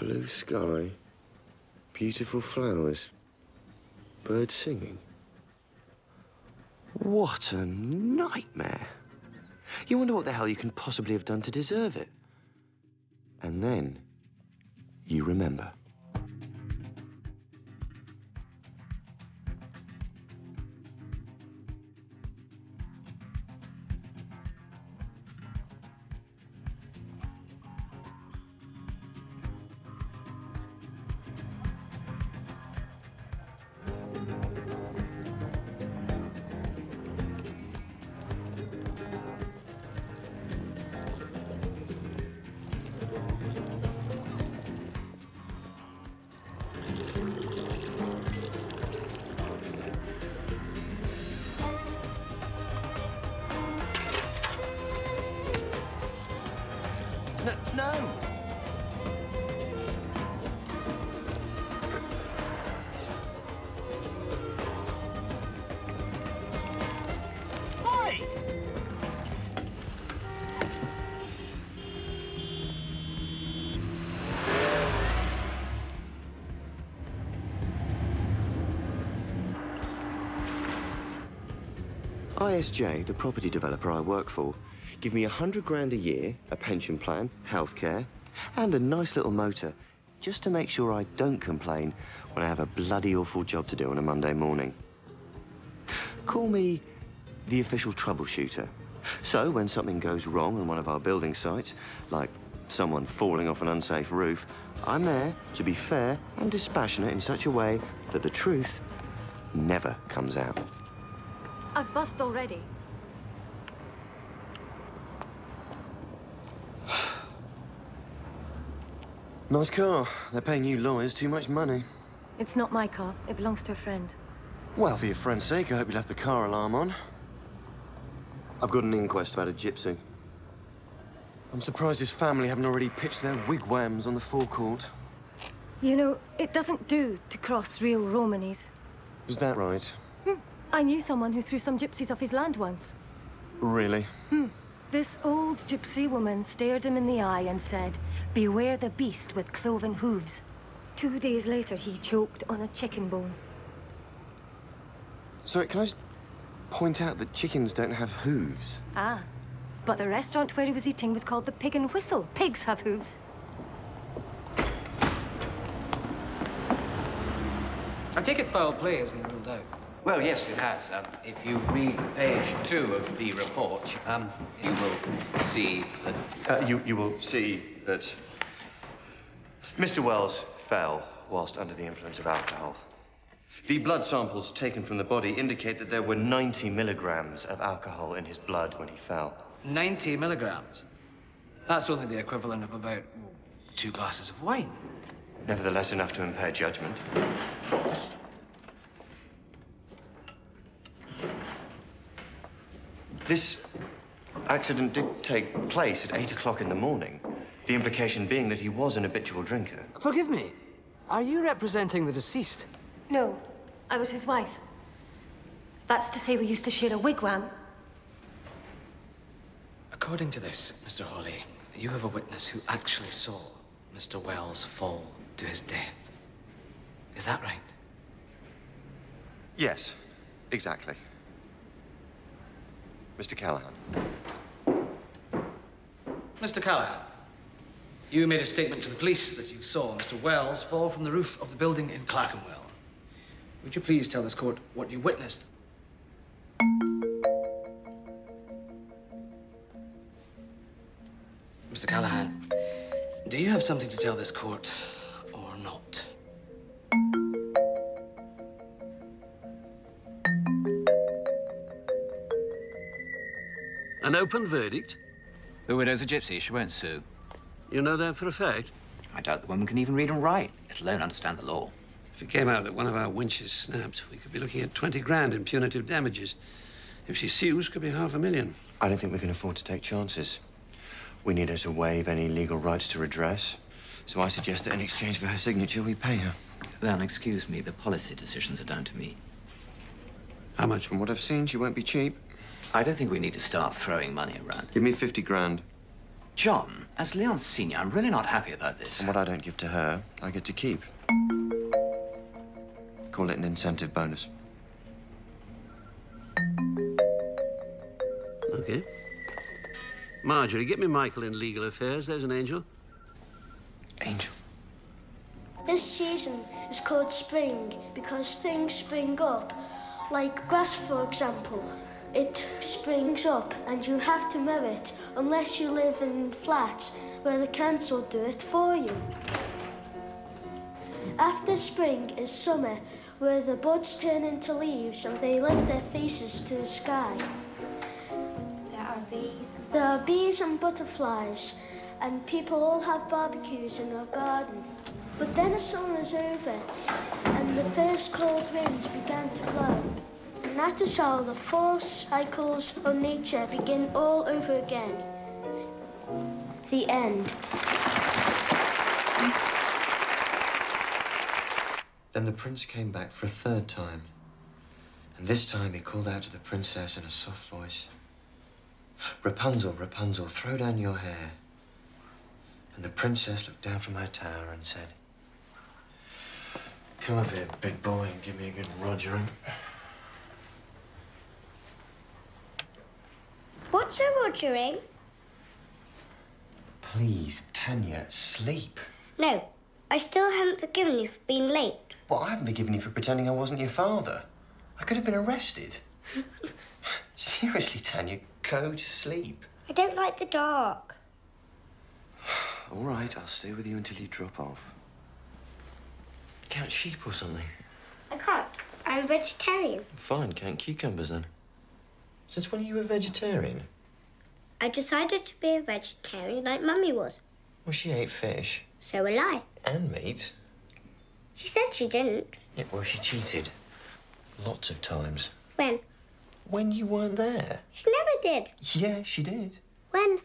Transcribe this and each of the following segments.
Blue sky, beautiful flowers, birds singing. What a nightmare. You wonder what the hell you can possibly have done to deserve it. And then you remember. No! Oi! ISJ, the property developer I work for, give me 100 grand a year, a pension plan, healthcare, and a nice little motor, just to make sure I don't complain when I have a bloody awful job to do on a Monday morning. Call me the official troubleshooter. So when something goes wrong on one of our building sites, like someone falling off an unsafe roof, I'm there to be fair and dispassionate in such a way that the truth never comes out. I've bussed already. Nice car. They're paying you lawyers too much money. It's not my car. It belongs to a friend. Well, for your friend's sake, I hope you left the car alarm on. I've got an inquest about a gypsy. I'm surprised his family haven't already pitched their wigwams on the forecourt. You know, it doesn't do to cross real Romanies. Was that right? I knew someone who threw some gypsies off his land once. Really? This old gypsy woman stared him in the eye and said, "Beware the beast with cloven hooves." 2 days later, he choked on a chicken bone. Sorry, can I just point out that chickens don't have hooves? Ah, but the restaurant where he was eating was called the Pig and Whistle. Pigs have hooves. I take it foul play has been ruled out. Well, yes, it has. If you read page 2 of the report, you will see that... You will see that Mr. Wells fell whilst under the influence of alcohol. The blood samples taken from the body indicate that there were 90 milligrams of alcohol in his blood when he fell. 90 milligrams? That's only the equivalent of about 2 glasses of wine. Nevertheless, enough to impair judgment. This accident did take place at 8 o'clock in the morning. The implication being that he was an habitual drinker. Forgive me. Are you representing the deceased? No, I was his wife. That's to say we used to share a wigwam. According to this, Mr. Hawley, you have a witness who actually saw Mr. Wells fall to his death. Is that right? Yes, exactly. Mr. Callahan. Mr. Callahan, you made a statement to the police that you saw Mr. Wells fall from the roof of the building in Clerkenwell. Would you please tell this court what you witnessed? Mr. Callahan, do you have something to tell this court or not? An open verdict? The widow's a gypsy. She won't sue. You know that for a fact? I doubt the woman can even read and write, let alone understand the law. If it came out that one of our winches snapped, we could be looking at 20 grand in punitive damages. If she sues, could be $500,000. I don't think we can afford to take chances. We need her to waive any legal rights to redress. So I suggest that in exchange for her signature, we pay her. Then, excuse me, the policy decisions are down to me. How much? From what I've seen, she won't be cheap. I don't think we need to start throwing money around. Give me 50 grand. John, as Leon's senior, I'm really not happy about this. And what I don't give to her, I get to keep. Call it an incentive bonus. OK. Marjorie, get me Michael in legal affairs. There's an angel. Angel. This season is called spring because things spring up. Like grass, for example. It springs up and you have to mow it unless you live in flats where the council do it for you. After spring is summer, where the buds turn into leaves and they lift their faces to the sky. There are bees and butterflies, and people all have barbecues in our garden. But then the summer is over, and the first cold winds began to blow. And that is how the 4 cycles of nature begin all over again. The end. Then the prince came back for a 3rd time. And this time he called out to the princess in a soft voice. Rapunzel, Rapunzel, throw down your hair. And the princess looked down from her tower and said, come up here, big boy, and give me a good rogering. What's a rogering? Please, Tanya, sleep. No, I still haven't forgiven you for being late. Well, I haven't forgiven you for pretending I wasn't your father. I could have been arrested. Seriously, Tanya, go to sleep. I don't like the dark. All right, I'll stay with you until you drop off. Count sheep or something. I can't. I'm a vegetarian. Fine, count cucumbers then. Since when are you a vegetarian? I decided to be a vegetarian like Mummy was. Well, she ate fish. So will I. And meat. She said she didn't. Yeah, well, she cheated. Lots of times. When? When you weren't there. She never did. Yeah, she did. When?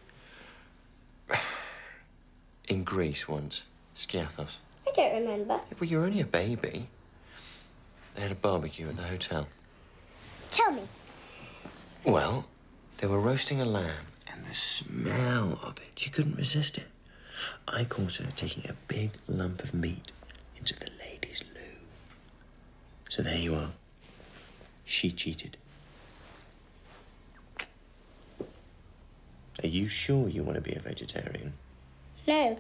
In Greece once. Skiathos. I don't remember. Yeah, well, you're only a baby. They had a barbecue at the hotel. Tell me. Well, they were roasting a lamb, and the smell of it, she couldn't resist it. I caught her taking a big lump of meat into the ladies' loo. So there you are. She cheated. Are you sure you want to be a vegetarian? No.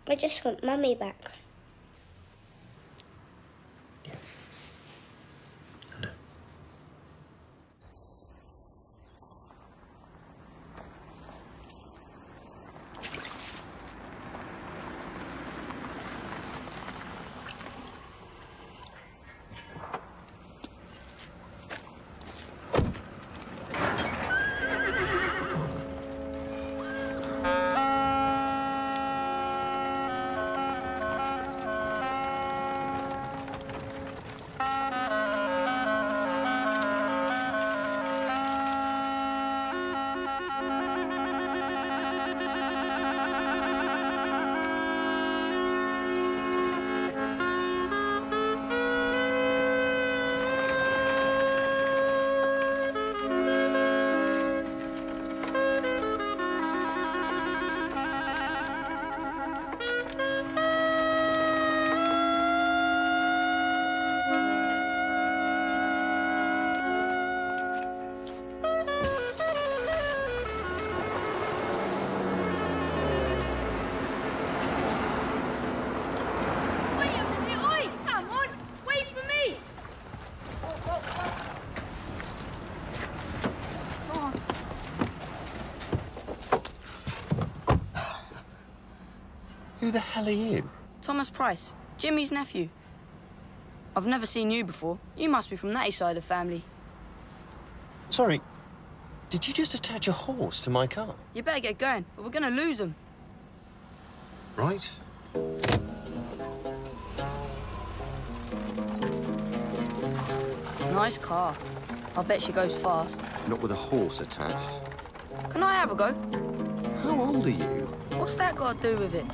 I just want Mummy back. Yeah. I know. Who the hell are you? Thomas Price, Jimmy's nephew. I've never seen you before. You must be from that side of the family. Sorry, did you just attach a horse to my car? You better get going, or we're gonna lose them. Right. Nice car. I bet she goes fast. Not with a horse attached. Can I have a go? How old are you? What's that got to do with it?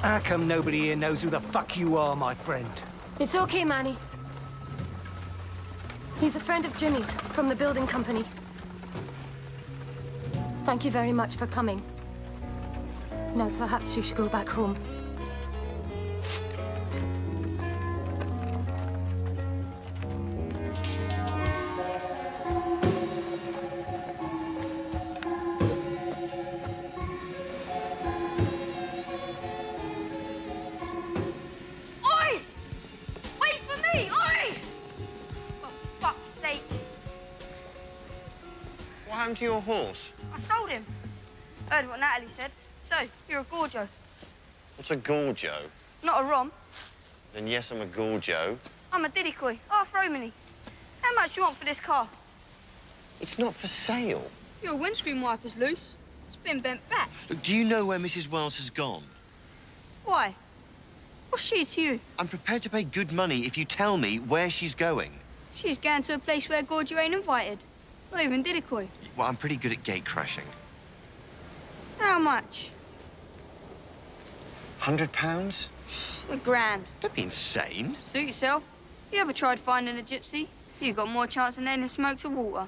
How come nobody here knows who the fuck you are, my friend? It's okay, Manny. He's a friend of Jimmy's, from the building company. Thank you very much for coming. Now, perhaps you should go back home. What happened to your horse? I sold him. Heard what Natalie said. So, you're a gorjo. What's a gorjo? Not a rom. Then yes, I'm a gorjo. I'm a diddy-coy, half Romany. How much do you want for this car? It's not for sale. Your windscreen wiper's loose. It's been bent back. Look, do you know where Mrs. Wells has gone? Why? What's she to you? I'm prepared to pay good money if you tell me where she's going. She's going to a place where gorjo ain't invited. Not even diddy-coy. Well, I'm pretty good at gate crashing. How much? £100? £1,000. Don't be insane. Suit yourself. You ever tried finding a gypsy? You've got more chance of nailing smoke to water.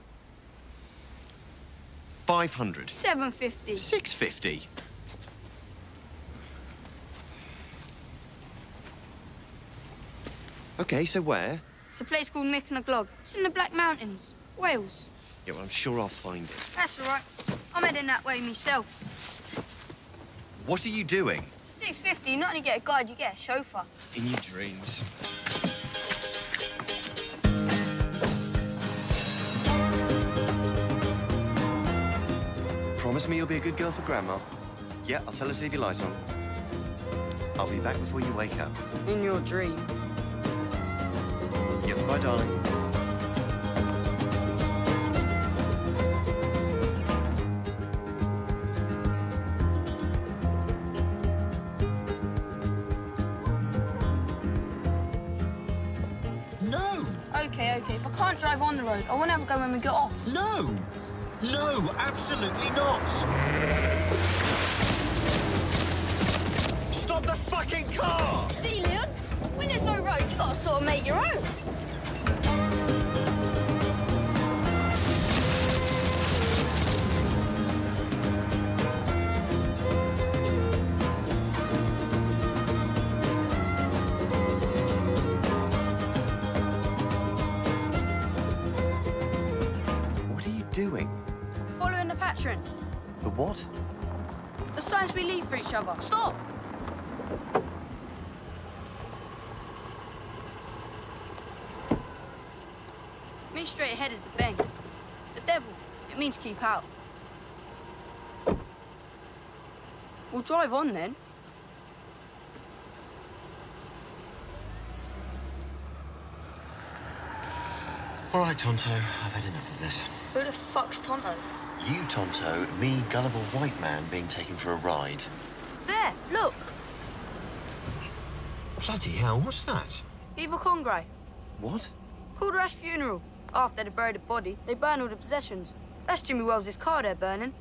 500. 750. 650. Okay, so where? It's a place called Mick and a Glog. It's in the Black Mountains, Wales. Yeah, well, I'm sure I'll find it. That's all right. I'm heading that way myself. What are you doing? 650, you not only get a guide, you get a chauffeur. In your dreams. Promise me you'll be a good girl for Grandma. Yeah, I'll tell her to leave your lights on. I'll be back before you wake up. In your dreams. Yeah, bye, darling. No! OK, if I can't drive on the road, I want to have a go when we get off. No! No, absolutely not! Stop the fucking car! See, Leon? When there's no road, you gotta sort of make your own. What are you doing? Following the pattern. The what? The signs we leave for each other. Stop! Me straight ahead is the bang. The devil, it means keep out. We'll drive on then. All right, Tonto, I've had enough of this. Who the fuck's Tonto? You, Tonto, me, gullible white man being taken for a ride. There, look. Bloody hell, what's that? Eva Congray. What? Called her Ash funeral. After they buried the body, they burn all the possessions. That's Jimmy Wells' car they're burning.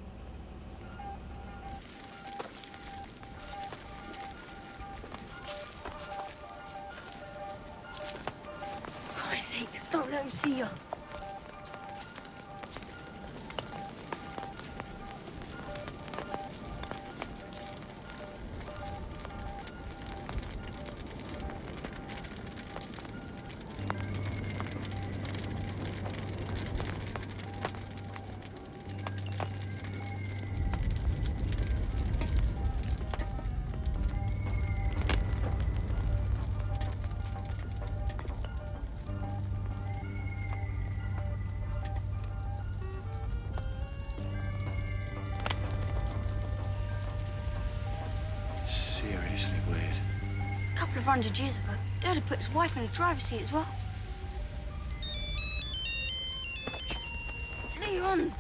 For Christ's sake, don't let him see you. Seriously weird. A couple of 100 years ago, Dad had put his wife in the driver's seat as well. Leon!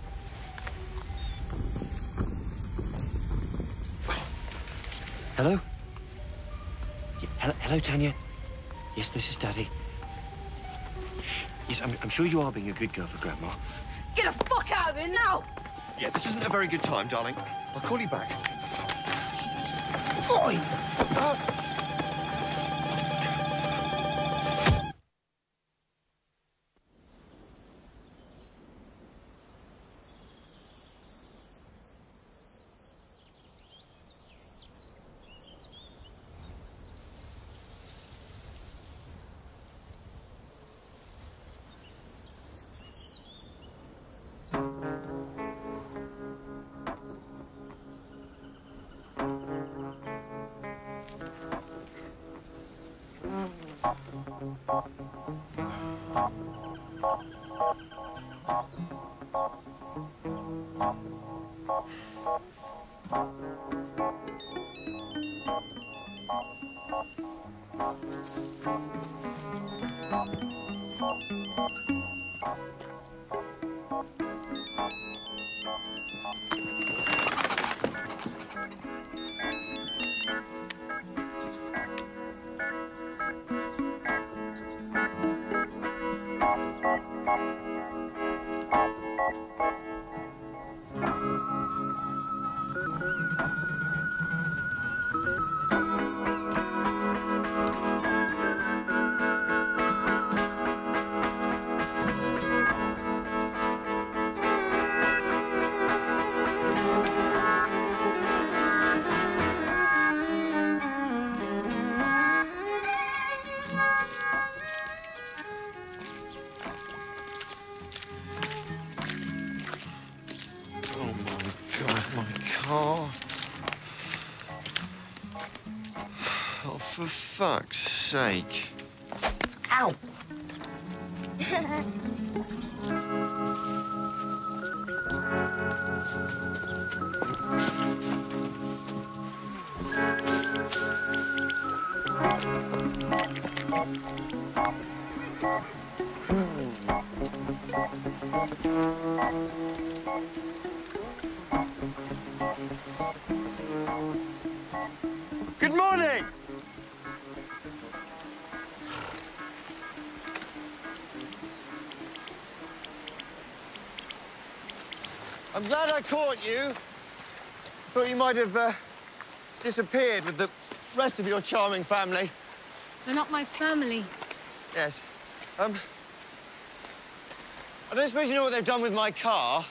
Hello? Yeah, hello, Tanya. Yes, this is Daddy. Yes, I'm sure you are being a good girl for Grandma. Get the fuck out of here now! Yeah, this isn't a very good time, darling. I'll call you back. Oi! Oh, for fuck's sake. Ow! Good morning! I'm glad I caught you. Thought you might have disappeared with the rest of your charming family. They're not my family. Yes. I don't suppose you know what they've done with my car?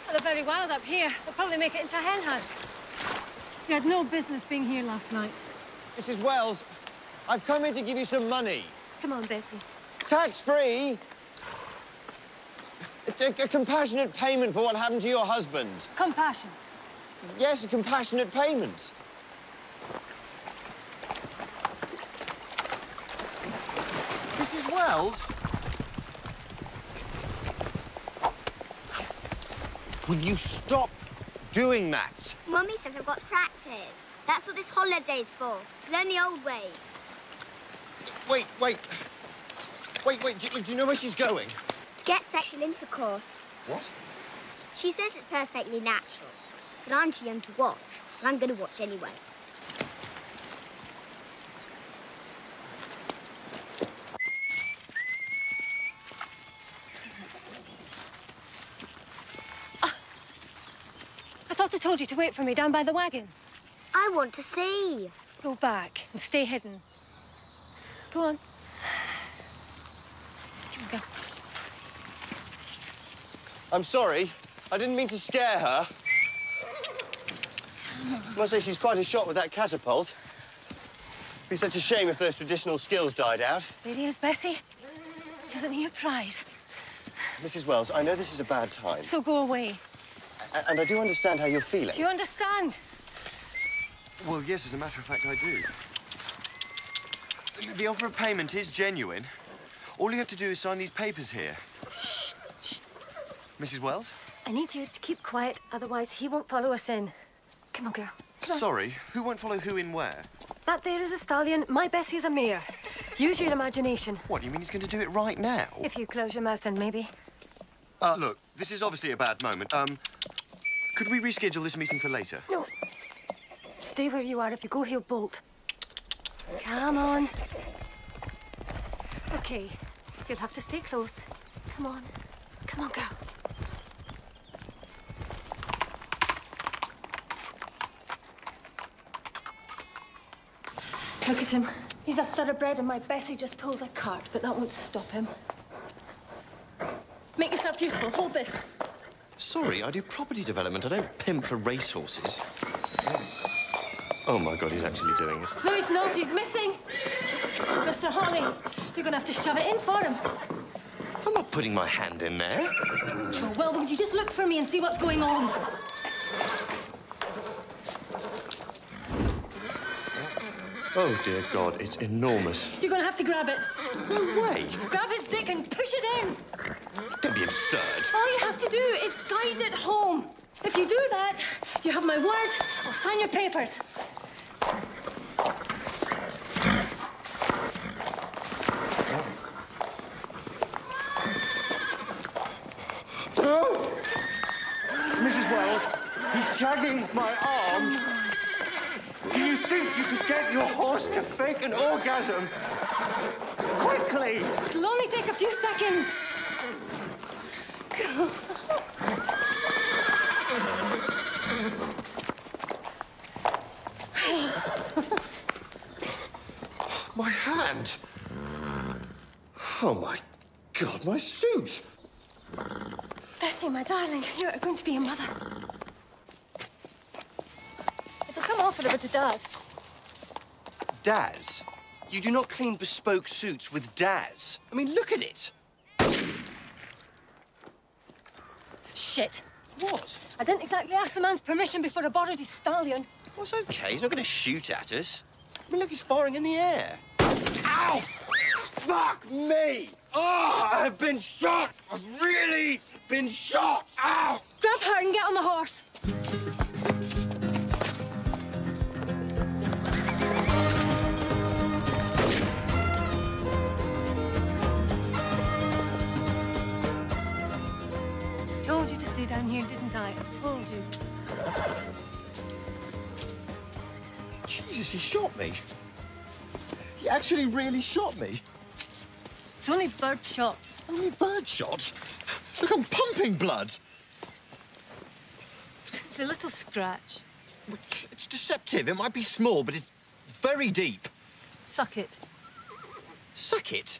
Well, they're very wild up here. They'll probably make it into a hen house. You had no business being here last night. Mrs. Wells, I've come here to give you some money. Come on, Bessie. Tax-free. A compassionate payment for what happened to your husband. Compassion. Yes, a compassionate payment. Mrs. Wells? Will you stop doing that? Mummy says I've got to practice. That's what this holiday's for, to learn the old ways. Wait. Do you know where she's going? To get sexual intercourse. What? She says it's perfectly natural, but I'm too young to watch, and I'm going to watch anyway. I thought I told you to wait for me down by the wagon. I want to see. Go back and stay hidden. Go on. Here we go. I'm sorry. I didn't mean to scare her. I must say she's quite a shot with that catapult. It'd be such a shame if those traditional skills died out. There he is, Bessie. Isn't he a prize? Mrs. Wells, I know this is a bad time. So go away. And I do understand how you're feeling. Do you understand? Well, yes, as a matter of fact, I do. The offer of payment is genuine. All you have to do is sign these papers here. Shh. Mrs. Wells? I need you to keep quiet, otherwise he won't follow us in. Come on, girl. Come on. Sorry, who won't follow who in where? That there is a stallion. My Bessie is a mare. Use your imagination. What, you mean he's going to do it right now? If you close your mouth, then maybe. Look, this is obviously a bad moment. Could we reschedule this meeting for later? No. Stay where you are. If you go, he'll bolt. Come on. Okay. You'll have to stay close. Come on. Come on, girl. Look at him. He's a thoroughbred and my Bessie just pulls a cart, but that won't stop him. Make yourself useful. Hold this. Sorry, I do property development. I don't pimp for racehorses. Oh, my God, he's actually doing it. No, he's not. He's missing. Mr. Holly, you're going to have to shove it in for him. I'm not putting my hand in there. Oh, well, would you just look for me and see what's going on? Oh, dear God, it's enormous. You're going to have to grab it. No way. Grab his dick and push it in. Don't be absurd. All you have to do is guide it home. If you do that, you have my word. I'll sign your papers. Oh! Mrs. Wells, he's shagging my arm. Do you think you could get your horse to fake an orgasm? Quickly! It'll only take a few seconds. My hand. Oh, my God, my suit. Bessie, my darling, you're going to be a mother. It'll come off with a bit of Daz. Daz? You do not clean bespoke suits with Daz. I mean, look at it. Shit. What? I didn't exactly ask the man's permission before I borrowed his stallion. Well, it's OK. He's not going to shoot at us. I mean, look, he's firing in the air. Ow! Fuck me! Oh, I've been shot! I've really been shot! Ow! Grab her and get on the horse. Told you to stay down here, didn't I? I told you. Jesus, he shot me. He actually really shot me. It's only birdshot. Only birdshot? Look, I'm pumping blood. It's a little scratch. It's deceptive. It might be small, but it's very deep. Suck it. Suck it?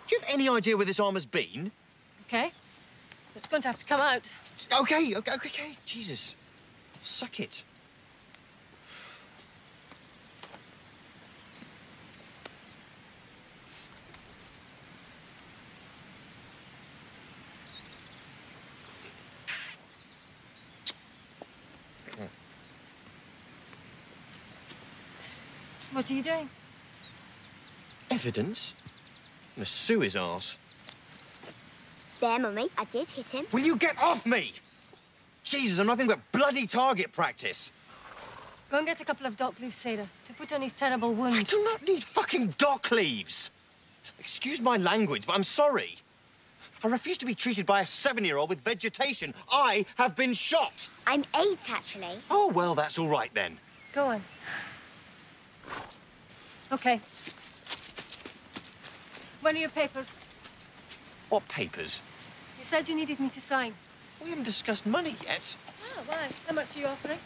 Do you have any idea where this arm has been? Okay. It's going to have to come out. Okay. Jesus. Suck it. What are you doing? Evidence? I'm gonna sue his arse. There, Mummy, I did hit him. Will you get off me? Jesus, I'm nothing but bloody target practice. Go and get a couple of dock leaves, Sarah, to put on his terrible wound. I do not need fucking dock leaves. Excuse my language, but I'm sorry. I refuse to be treated by a 7-year-old with vegetation. I have been shot. I'm 8, actually. Oh, well, that's all right, then. Go on. OK. Where are your papers? What papers? You said you needed me to sign. We haven't discussed money yet. Oh, why? How much are you offering?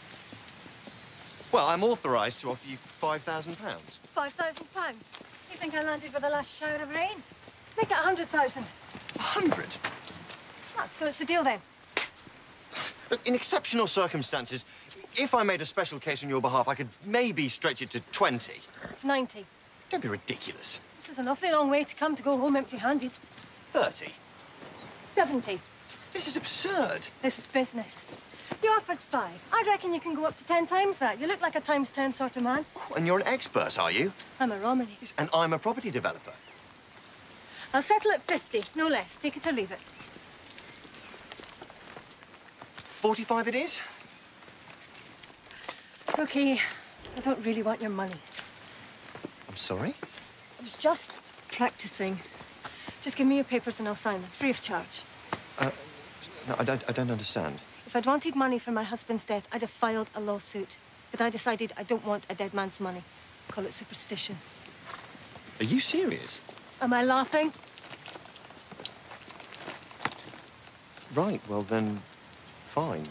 Well, I'm authorised to offer you £5,000. £5,000? You think I landed with the last shower of rain? Make it 100,000. 100? Oh, so it's a deal, then? Look, in exceptional circumstances, if I made a special case on your behalf, I could maybe stretch it to 20. 90. Don't be ridiculous. This is an awfully long way to come to go home empty-handed. 30. 70. This is absurd. This is business. You offered 5. I reckon you can go up to 10 times that. You look like a times 10 sort of man. Oh, and you're an expert, are you? I'm a Romany. Yes, and I'm a property developer. I'll settle at 50, no less. Take it or leave it. 45 it is? OK. I don't really want your money. I'm sorry? I was just practicing. Just give me your papers and I'll sign them, free of charge. No, I don't understand. If I'd wanted money for my husband's death, I'd have filed a lawsuit. But I decided I don't want a dead man's money. Call it superstition. Are you serious? Am I laughing? Right, well then, fine.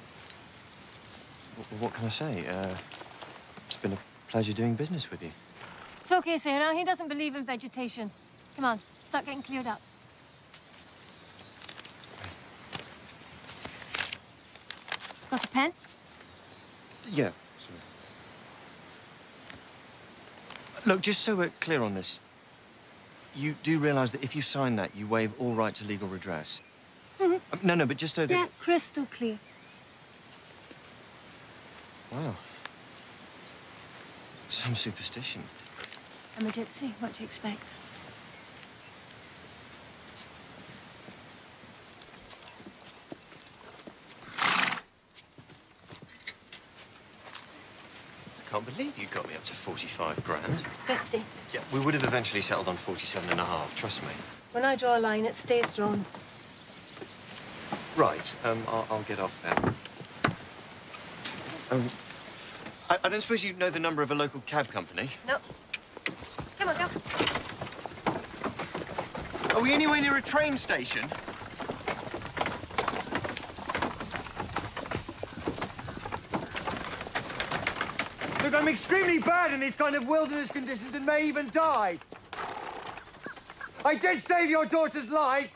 What can I say? It's been a pleasure doing business with you. It's okay, Sarah. He doesn't believe in vegetation. Come on, start getting cleared up. Got a pen? Yeah, sorry. Look, just so we're clear on this, you do realise that if you sign that, you waive all right to legal redress? Mm-hmm. No, but just so that... Yeah, crystal clear. Wow. Some superstition. I'm a gypsy. What do you expect? I can't believe you got me up to 45 grand. 50. Yeah, we would have eventually settled on 47.5, trust me. When I draw a line, it stays drawn. Right, I'll get off then. I don't suppose you know the number of a local cab company? No. Come on, go. Are we anywhere near a train station? Look, I'm extremely bad in these kind of wilderness conditions and may even die. I did save your daughter's life.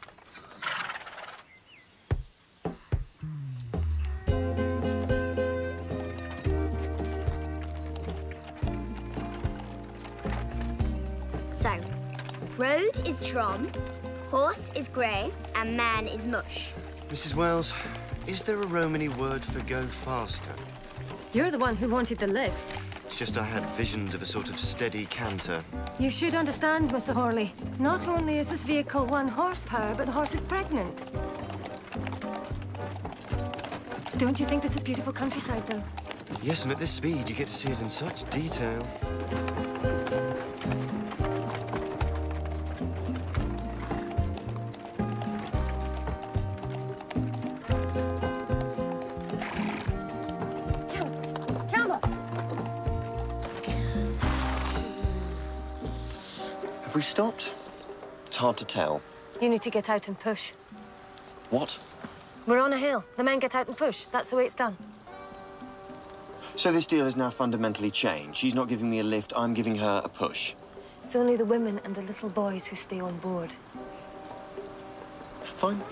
So, road is drum, horse is grey, and man is mush. Mrs. Wells, is there a Romany word for go faster? You're the one who wanted the lift. It's just I had visions of a sort of steady canter. You should understand, Mr. Horley. Not only is this vehicle 1 horsepower, but the horse is pregnant. Don't you think this is beautiful countryside, though? Yes, and at this speed, you get to see it in such detail. Have we stopped? It's hard to tell. You need to get out and push. What? We're on a hill. The men get out and push. That's the way it's done. So this deal has now fundamentally changed. She's not giving me a lift, I'm giving her a push. It's only the women and the little boys who stay on board. Fine.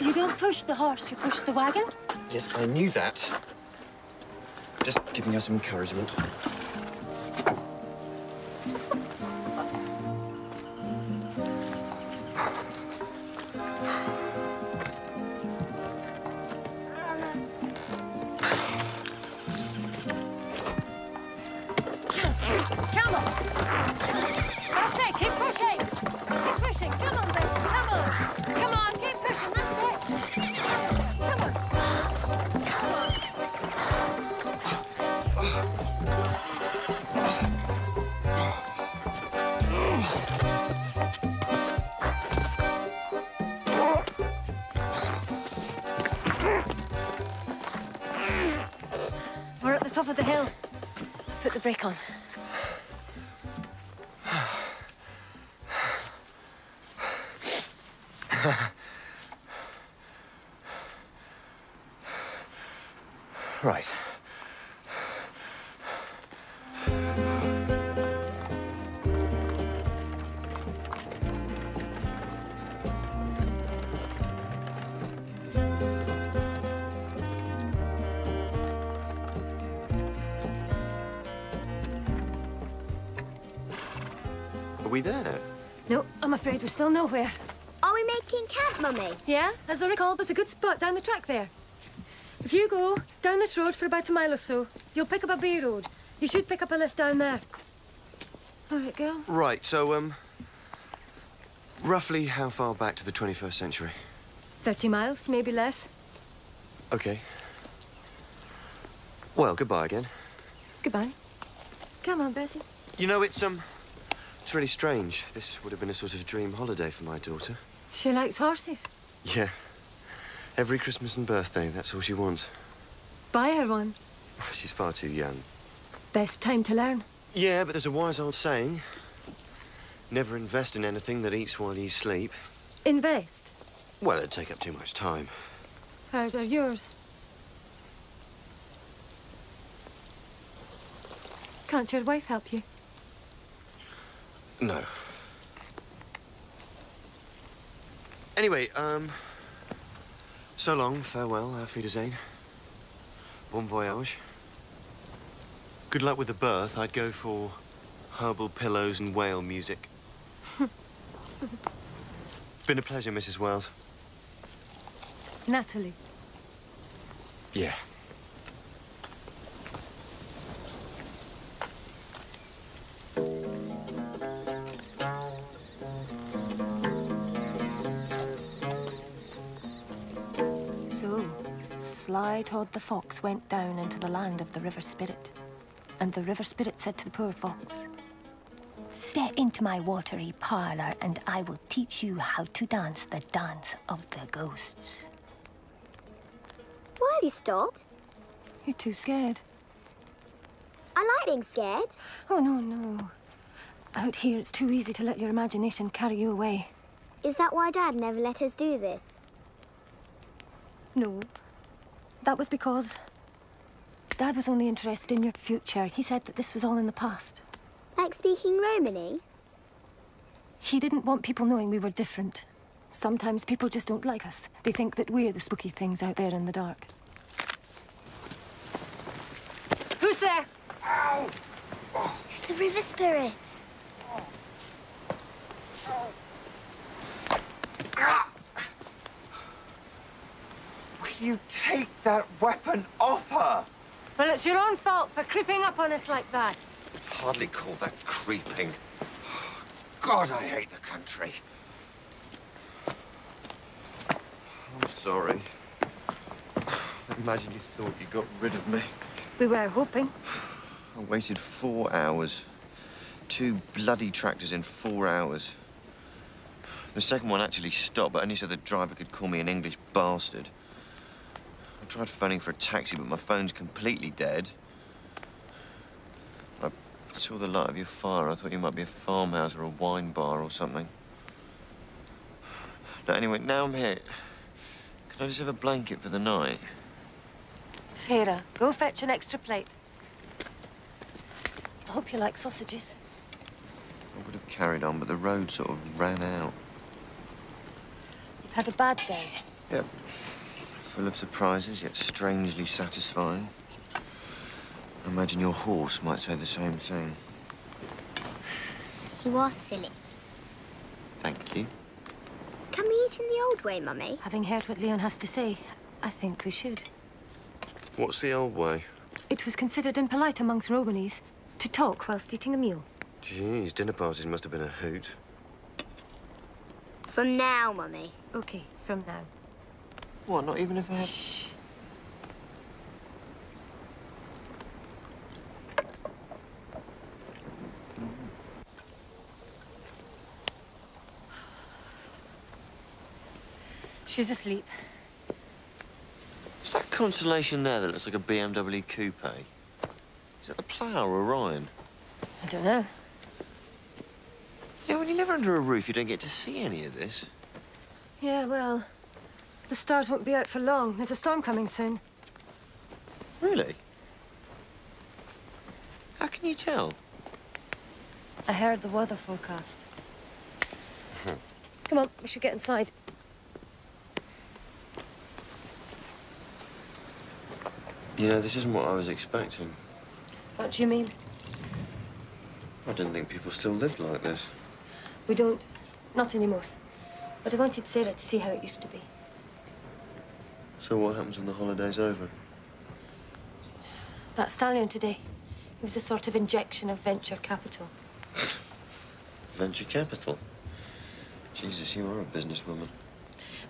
You don't push the horse, you push the wagon? Yes, I knew that. Just giving her some encouragement. Come on! That's it, keep pushing! Keep pushing, come on, Bessie, come on! Come on, keep pushing, that's it! Come on! Come on! We're at the top of the hill. I've put the brake on. Right. Are we there? No, I'm afraid we're still nowhere. Are we making camp, Mummy? Yeah, as I recall, there's a good spot down the track there. If you go down this road for about a mile or so, you'll pick up a B road. You should pick up a lift down there. All right, girl. Right, so, roughly how far back to the 21st century? 30 miles, maybe less. Okay. Well, goodbye again. Goodbye. Come on, Bessie. You know, it's really strange. This would have been a sort of dream holiday for my daughter. She likes horses. Yeah. Every Christmas and birthday, that's all she wants. Buy her one. She's far too young. Best time to learn. Yeah, but there's a wise old saying. Never invest in anything that eats while you sleep. Invest? Well, it'd take up too much time. Hers are yours. Can't your wife help you? No. Anyway, so long, farewell, auf Wiedersehen. Bon voyage. Good luck with the birth. I'd go for herbal pillows and whale music. It's been a pleasure, Mrs. Wells. Natalie. Yeah. So, Sly Todd the Fox went down into the land of the River Spirit. And the River Spirit said to the poor fox, "Step into my watery parlour and I will teach you how to dance the dance of the ghosts." Why have you stopped? You're too scared. I like being scared. Oh, no, no. Out here, it's too easy to let your imagination carry you away. Is that why Dad never let us do this? No. That was because Dad was only interested in your future. He said that this was all in the past. Like speaking Romany? He didn't want people knowing we were different. Sometimes people just don't like us. They think that we're the spooky things out there in the dark. Who's there? Ow! It's the River Spirit. Will you take that weapon off her? Well, it's your own fault for creeping up on us like that. Hardly call that creeping. God, I hate the country. I'm sorry. Imagine you thought you got rid of me. We were hoping. I waited 4 hours. 2 bloody tractors in 4 hours. The second one actually stopped, but only so the driver could call me an English bastard. I tried phoning for a taxi, but my phone's completely dead. I saw the light of your fire. I thought you might be a farmhouse or a wine bar or something. No, anyway, now I'm here. Can I just have a blanket for the night? Sarah, go fetch an extra plate. I hope you like sausages. I would have carried on, but the road sort of ran out. You've had a bad day. Yep. Full of surprises, yet strangely satisfying. I imagine your horse might say the same thing. You are silly. Thank you. Can we eat in the old way, Mummy? Having heard what Leon has to say, I think we should. What's the old way? It was considered impolite amongst Romanese to talk whilst eating a meal. Jeez, dinner parties must have been a hoot. From now, Mummy. OK, from now. What, not even if I have... Shh. She's asleep. What's that constellation there that looks like a BMW coupe? Is that the Plough or Orion? I don't know. Yeah, when you live under a roof, you don't get to see any of this. Yeah, well, the stars won't be out for long. There's a storm coming soon. Really? How can you tell? I heard the weather forecast. Come on, we should get inside. You know, this isn't what I was expecting. What do you mean? I didn't think people still lived like this. We don't. Not anymore. But I wanted Sarah to see how it used to be. So what happens when the holiday's over? That stallion today, he was a sort of injection of venture capital. Venture capital? Jesus, you are a businesswoman.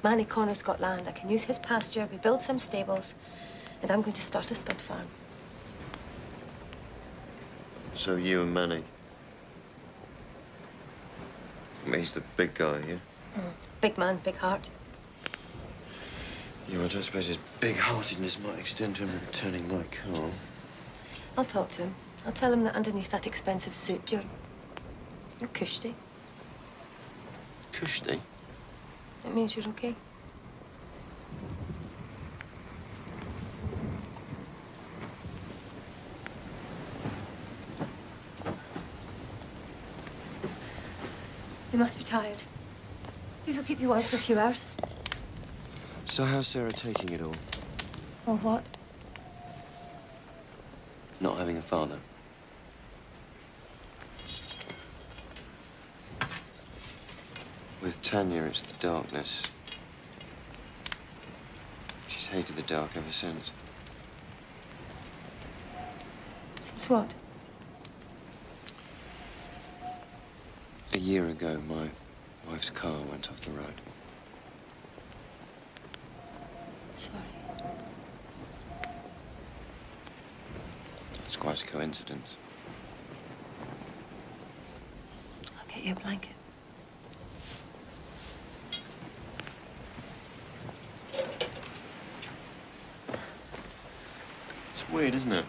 Manny Connor's got land. I can use his pasture, we build some stables, and I'm going to start a stud farm. So you and Manny? He's the big guy, yeah? Big man, big heart. Yeah, I don't suppose his big-heartedness might extend to him turning my car. I'll talk to him. I'll tell him that underneath that expensive suit, you're cushy. Cushy? It means you're okay. You must be tired. These will keep you warm for a few hours. So how's Sarah taking it all? Or what? Not having a father. With Tanya, it's the darkness. She's hated the dark ever since. Since what? A year ago, my wife's car went off the road. Sorry. It's quite a coincidence. I'll get you a blanket. It's weird, isn't it?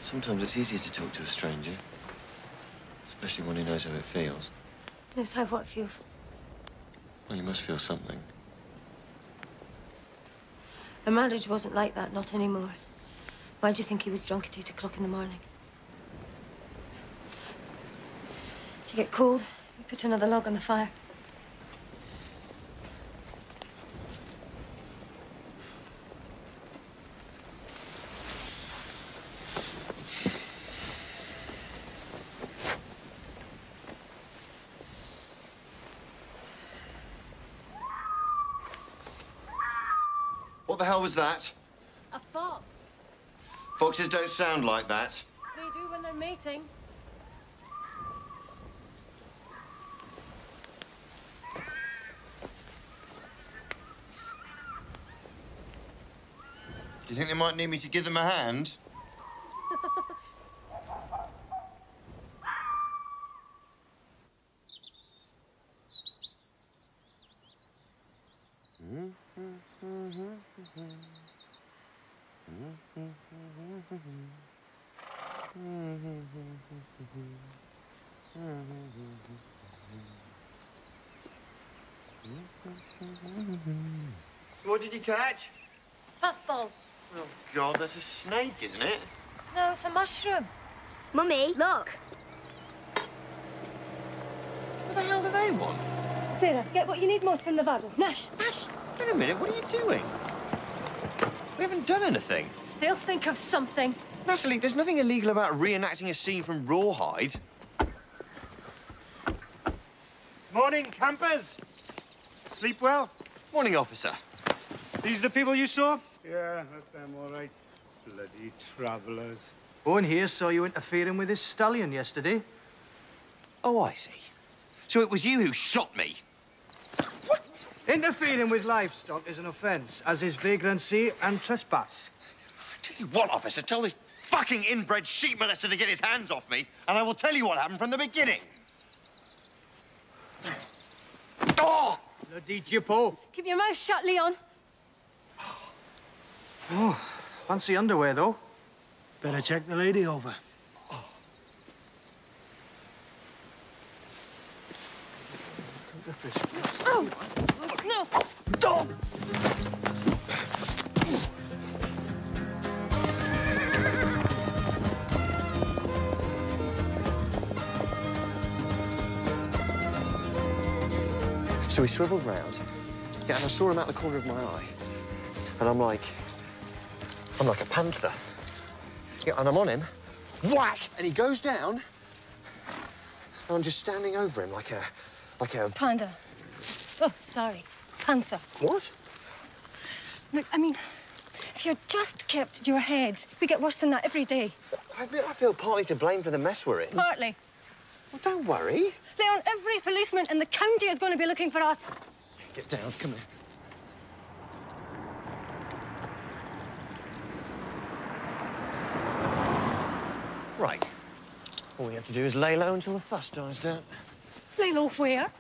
Sometimes it's easier to talk to a stranger. Especially when he knows how it feels. Knows how what feels. Well, you must feel something. The marriage wasn't like that, not anymore. Why do you think he was drunk at 8 o'clock in the morning? If you get cold, you put another log on the fire. What the hell was that? A fox. Foxes don't sound like that. They do when they're mating. Do you think they might need me to give them a hand? So what did you catch? Puffball. Oh, God, that's a snake, isn't it? No, it's a mushroom. Mummy, look. What the hell do they want? Sarah, get what you need most from the barrel. Nash, Nash. Wait a minute, what are you doing? We haven't done anything. They'll think of something. Natalie, there's nothing illegal about reenacting a scene from Rawhide. Morning, campers. Sleep well? Morning, officer. These the people you saw? Yeah, that's them, all right. Bloody travellers. Owen here saw you interfering with his stallion yesterday. Oh, I see. So it was you who shot me? What? Interfering with livestock is an offence, as is vagrancy and trespass. I tell you what, officer, tell this fucking inbred sheep molester to get his hands off me, and I will tell you what happened from the beginning. Oh! Bloody jippo. Keep your mouth shut, Leon. Oh, fancy underwear, though. Better check the lady over. Oh! No! Dog! So he swiveled round, yeah, and I saw him out the corner of my eye. And I'm like a panther. Yeah, and I'm on him, whack, and he goes down, and I'm just standing over him like a... Panda. Oh, sorry. Panther. What? Look, I mean, if you just kept your head, we get worse than that every day. I admit I feel partly to blame for the mess we're in. Partly. Well, don't worry. Leon, every policeman in the county is going to be looking for us. Get down, come here. Right. All we have to do is lay low until the fuss dies down. Lay low where?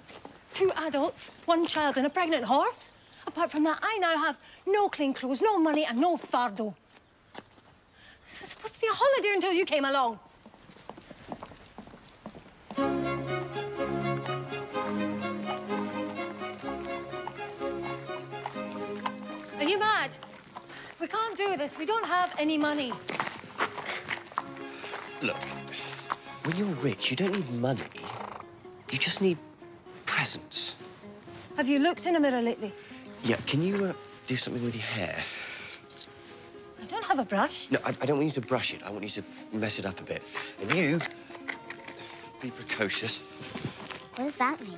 2 adults, 1 child and a pregnant horse? Apart from that, I now have no clean clothes, no money and no fardo. This was supposed to be a holiday until you came along. Are you mad? We can't do this. We don't have any money. Look, when you're rich, you don't need money. You just need presence. Have you looked in a mirror lately? Yeah, can you do something with your hair? I don't have a brush. No, I don't want you to brush it. I want you to mess it up a bit. And you, be precocious. What does that mean?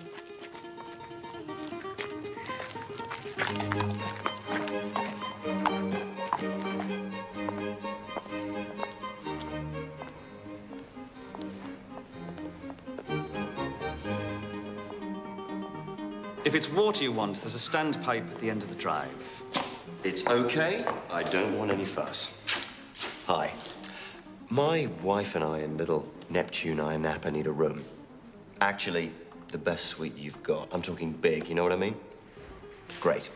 If it's water you want, there's a standpipe at the end of the drive. It's okay. I don't want any fuss. Hi. My wife and I and little Neptune I and Napa need a room. Actually, the best suite you've got. I'm talking big, you know what I mean? Great.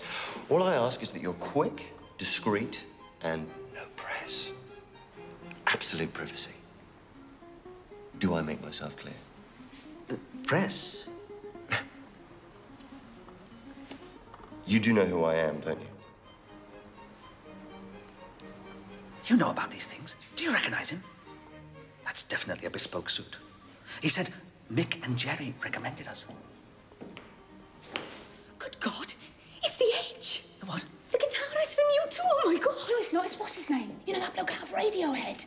All I ask is that you're quick, discreet, and no press. Absolute privacy. Do I make myself clear? Press? You do know who I am, don't you? You know about these things. Do you recognize him? That's definitely a bespoke suit. He said Mick and Jerry recommended us. Good God, it's the Edge. The what? The guitarist from U2, oh my God. No, it's not. It's what's his name? You know, that bloke out of Radiohead.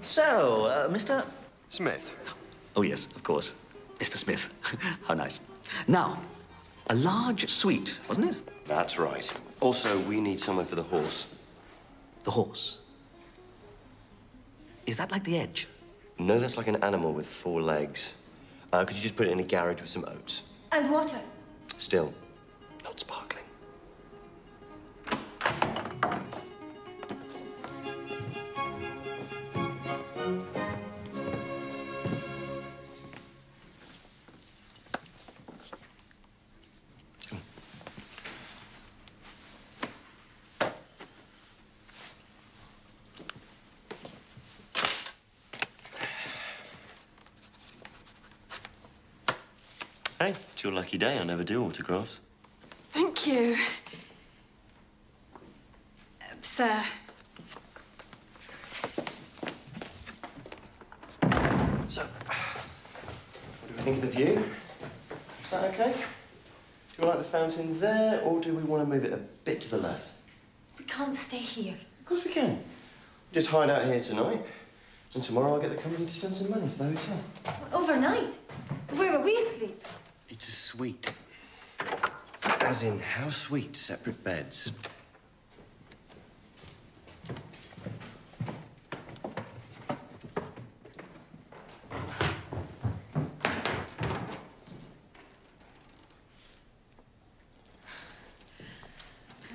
So, Mr. Smith. Oh, yes, of course. Mr. Smith. How nice. Now, a large suite, wasn't it? That's right. Also, we need somewhere for the horse. The horse? Is that like the Edge? No, that's like an animal with 4 legs. Could you just put it in a garage with some oats? And water. Still, not sparkling. Hey, it's your lucky day. I never do autographs. Thank you. Sir. So, what do we think of the view? Is that okay? Do you like the fountain there, or do we want to move it a bit to the left? We can't stay here. Of course we can. Just hide out here tonight, and tomorrow I'll get the company to send some money to the hotel. Overnight? Where will we sleep? It's a suite. As in, how sweet, separate beds.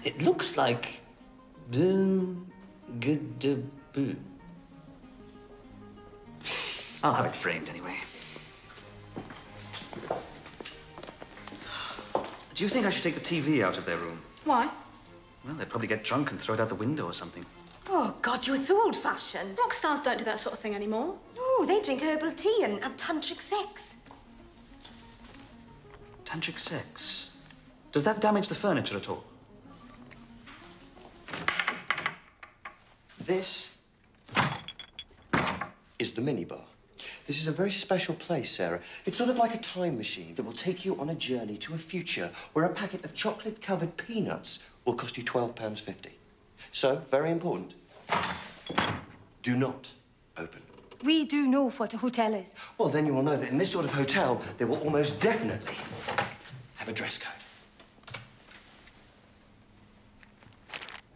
It looks like... Boo... Good-boo. I'll have it framed anyway. Do you think I should take the TV out of their room? Why? Well, they'd probably get drunk and throw it out the window or something. Oh, God, you're so old-fashioned. Rock stars don't do that sort of thing anymore. No, they drink herbal tea and have tantric sex. Tantric sex? Does that damage the furniture at all? This is the minibar. This is a very special place, Sarah. It's sort of like a time machine that will take you on a journey to a future where a packet of chocolate-covered peanuts will cost you £12.50. So, very important, do not open. We do know what a hotel is. Well, then you will know that in this sort of hotel, they will almost definitely have a dress code.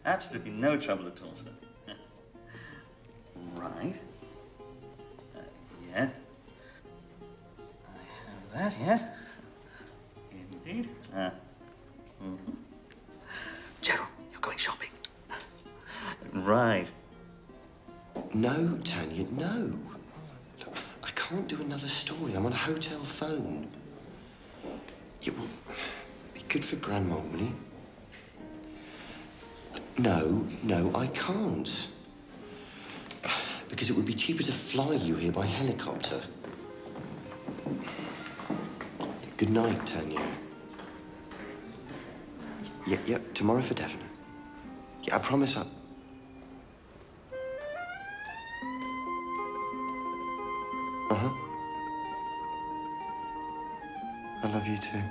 Absolutely no trouble at all, sir. Right. Yes. I have that, yes. Indeed. Gerald, you're going shopping. Right. No, Tanya, no. Look, I can't do another story. I'm on a hotel phone. It will be good for Grandma, will you? No, I can't. Because it would be cheaper to fly you here by helicopter. Good night, Tanya. Yep, tomorrow for definite. Yeah, I promise I love you too.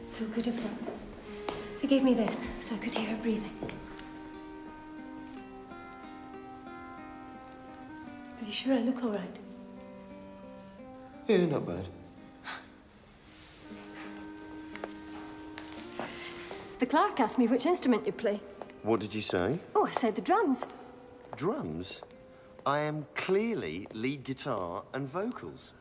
So good of them. They gave me this so I could hear her breathing. Are you sure I look all right? Yeah, not bad. The clerk asked me which instrument you play. What did you say? Oh, I said the drums. Drums? I am clearly lead guitar and vocals.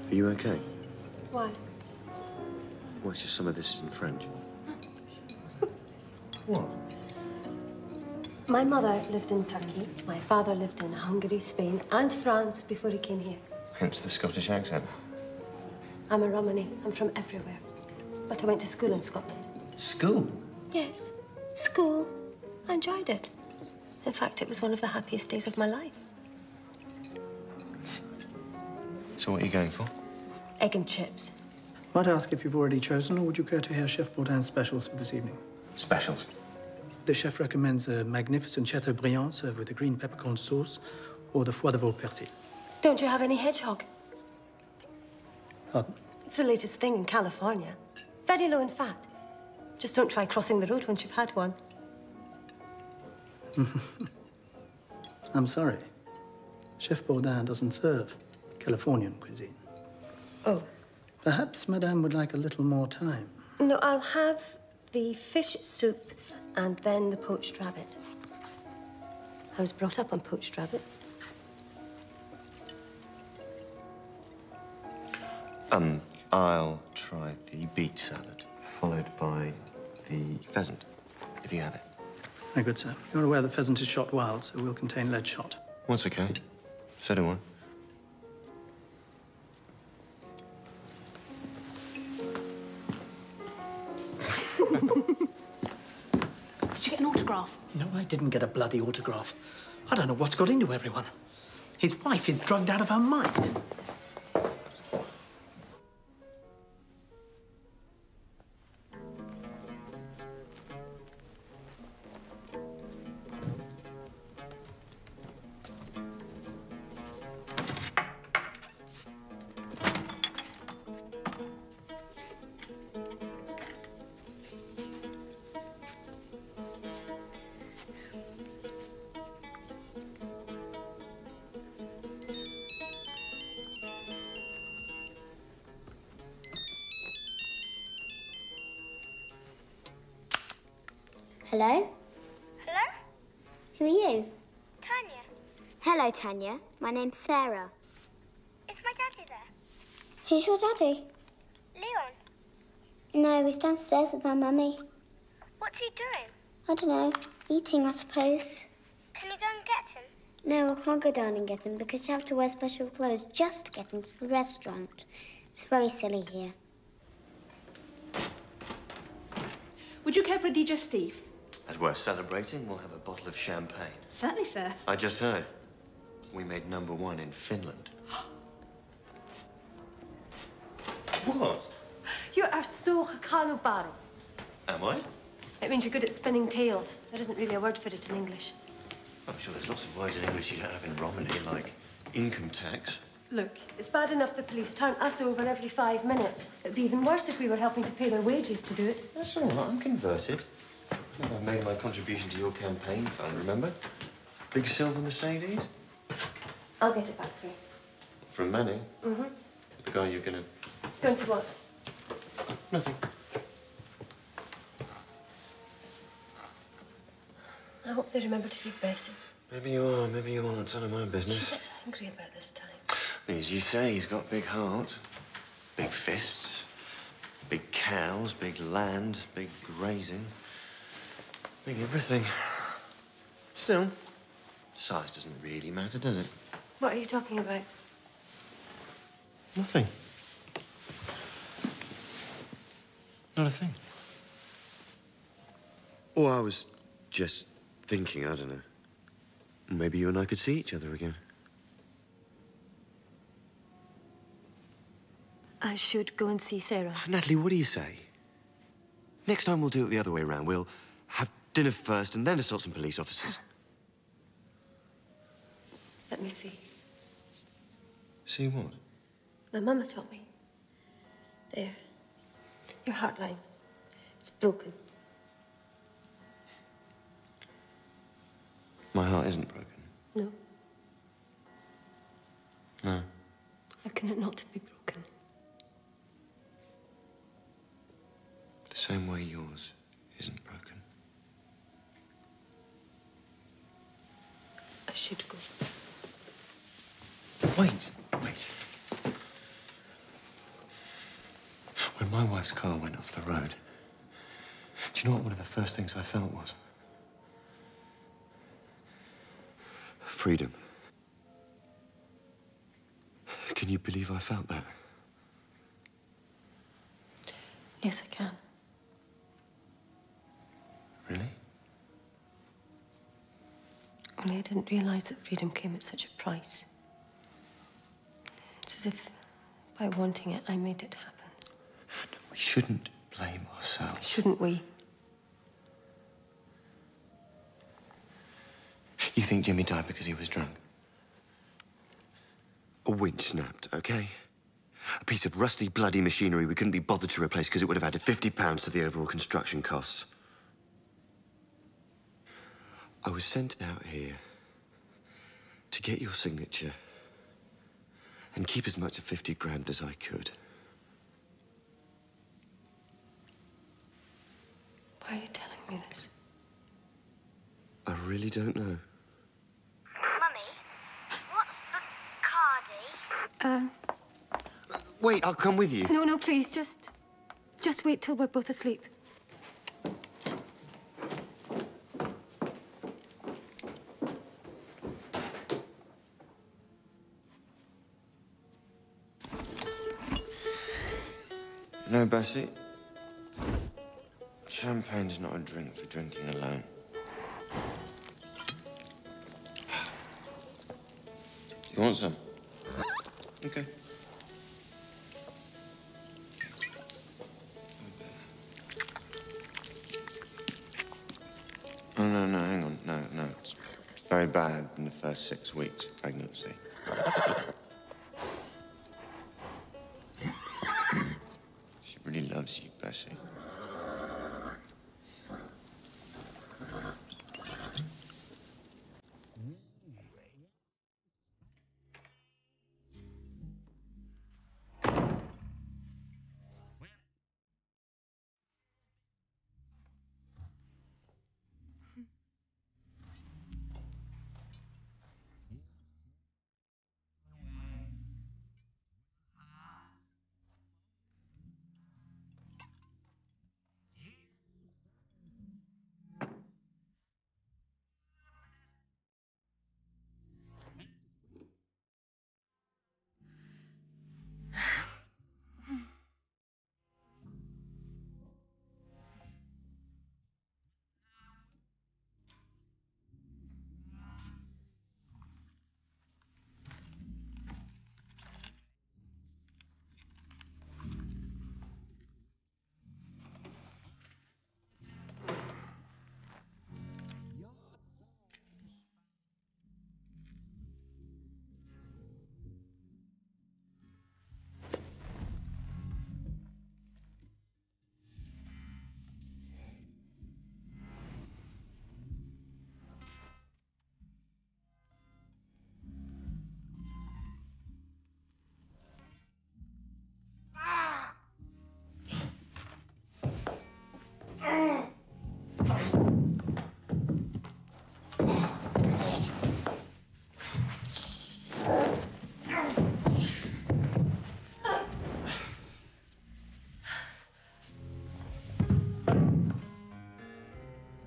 Are you okay? Why? Well, it's just some of this isn't French. What? My mother lived in Turkey. My father lived in Hungary, Spain, and France before he came here. Hence the Scottish accent. I'm a Romany. I'm from everywhere. But I went to school in Scotland. School? Yes, school. I enjoyed it. In fact, it was one of the happiest days of my life. So what are you going for? Egg and chips. Might I ask if you've already chosen, or would you care to hear Chef Bourdin's specials for this evening? Specials? The chef recommends a magnificent Chateaubriand served with a green peppercorn sauce or the foie de veau persil. Don't you have any hedgehog? Pardon? It's the latest thing in California. Very low in fat. Just don't try crossing the road once you've had one. I'm sorry. Chef Bourdin doesn't serve Californian cuisine. Oh. Perhaps Madame would like a little more time. No, I'll have the fish soup and then the poached rabbit. I was brought up on poached rabbits. I'll try the beet salad, followed by the pheasant, if you have it. Very good, sir. You're aware the pheasant is shot wild, so will contain lead shot. Well, that's okay. So do I. Did you get an autograph? No, I didn't get a bloody autograph. I don't know what's got into everyone. His wife is drugged out of her mind. Hello? Hello? Who are you? Tanya. Hello, Tanya. My name's Sarah. Is my daddy there? Who's your daddy? Leon. No, he's downstairs with my mummy. What's he doing? I don't know. Eating, I suppose. Can you go and get him? No, I can't go down and get him because you have to wear special clothes just to get into the restaurant. It's very silly here. Would you care for a digestif? As we're celebrating, we'll have a bottle of champagne. Certainly, sir. I just heard. We made #1 in Finland. What? You are so hakanobaro. Am I? It means you're good at spinning tales. There isn't really a word for it in English. I'm sure there's lots of words in English you don't have in Romany, like income tax. Look, it's bad enough the police turn us over every 5 minutes. It'd be even worse if we were helping to pay their wages to do it. That's all right, I'm converted. I made my contribution to your campaign fund, remember? Big silver Mercedes. I'll get it back for you. From Manny? Mm-hmm. The guy you're gonna... Going to what? Nothing. I hope they remember to feed Bessie. Maybe you are, maybe you aren't. It's none of my She business. gets angry about this time. As you say, he's got a big heart, big fists, big cows, big land, big grazing, big everything. Still, size doesn't really matter, does it? What are you talking about? Nothing. Not a thing. Oh, I was just thinking, I don't know. Maybe you and I could see each other again. I should go and see Sarah. Natalie, what do you say? Next time we'll do it the other way around. We'll have dinner first and then assault some police officers. Let me see. See what? My mama taught me. There. Your heart line. It's broken. My heart isn't broken. No. No. How can it not be broken? The same way yours isn't broken. I should go. Wait. When my wife's car went off the road, do you know what one of the first things I felt was? Freedom. Can you believe I felt that? Yes, I can. Really? Only I didn't realize that freedom came at such a price. It's as if by wanting it, I made it happen. We shouldn't blame ourselves. Shouldn't we? You think Jimmy died because he was drunk? A winch snapped, okay? A piece of rusty, bloody machinery we couldn't be bothered to replace because it would have added £50 to the overall construction costs. I was sent out here to get your signature and keep as much of 50 grand as I could. Why are you telling me this? I really don't know. Mummy, what's Bacardi? Wait, I'll come with you. No, please, just wait till we're both asleep. No, Bessie. Champagne's not a drink for drinking alone. You want some? Okay. Oh, no, hang on. No. It's very bad in the first 6 weeks of pregnancy. She really loves you, Bessie.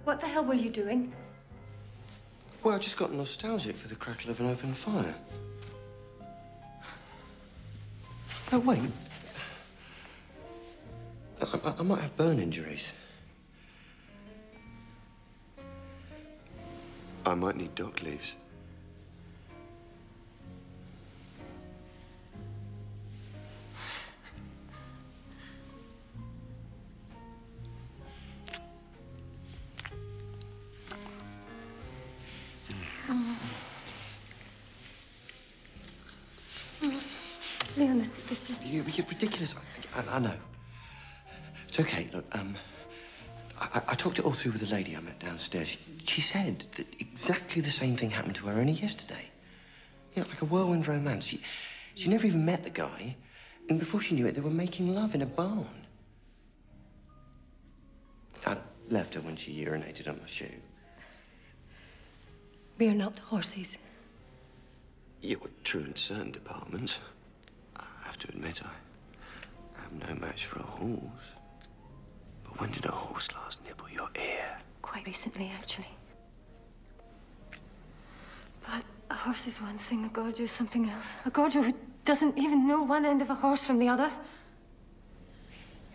What the hell were you doing? Well, I just got nostalgic for the crackle of an open fire. No, wait. I might have burn injuries. I might need dock leaves. Leon, this is... You're ridiculous. I know. It's okay. Look, I talked it all through with the lady I met downstairs. She said that exactly the same thing happened to her only yesterday. You know, like a whirlwind romance. She never even met the guy, and before she knew it, they were making love in a barn. I left her when she urinated on my shoe. We are not horses. Yeah, well, true in certain departments. I have to admit, I am no match for a horse. But when did a horse last nibble your ear? Quite recently, actually. But a horse is one thing, a gorgio is something else. A gorgio who doesn't even know one end of a horse from the other.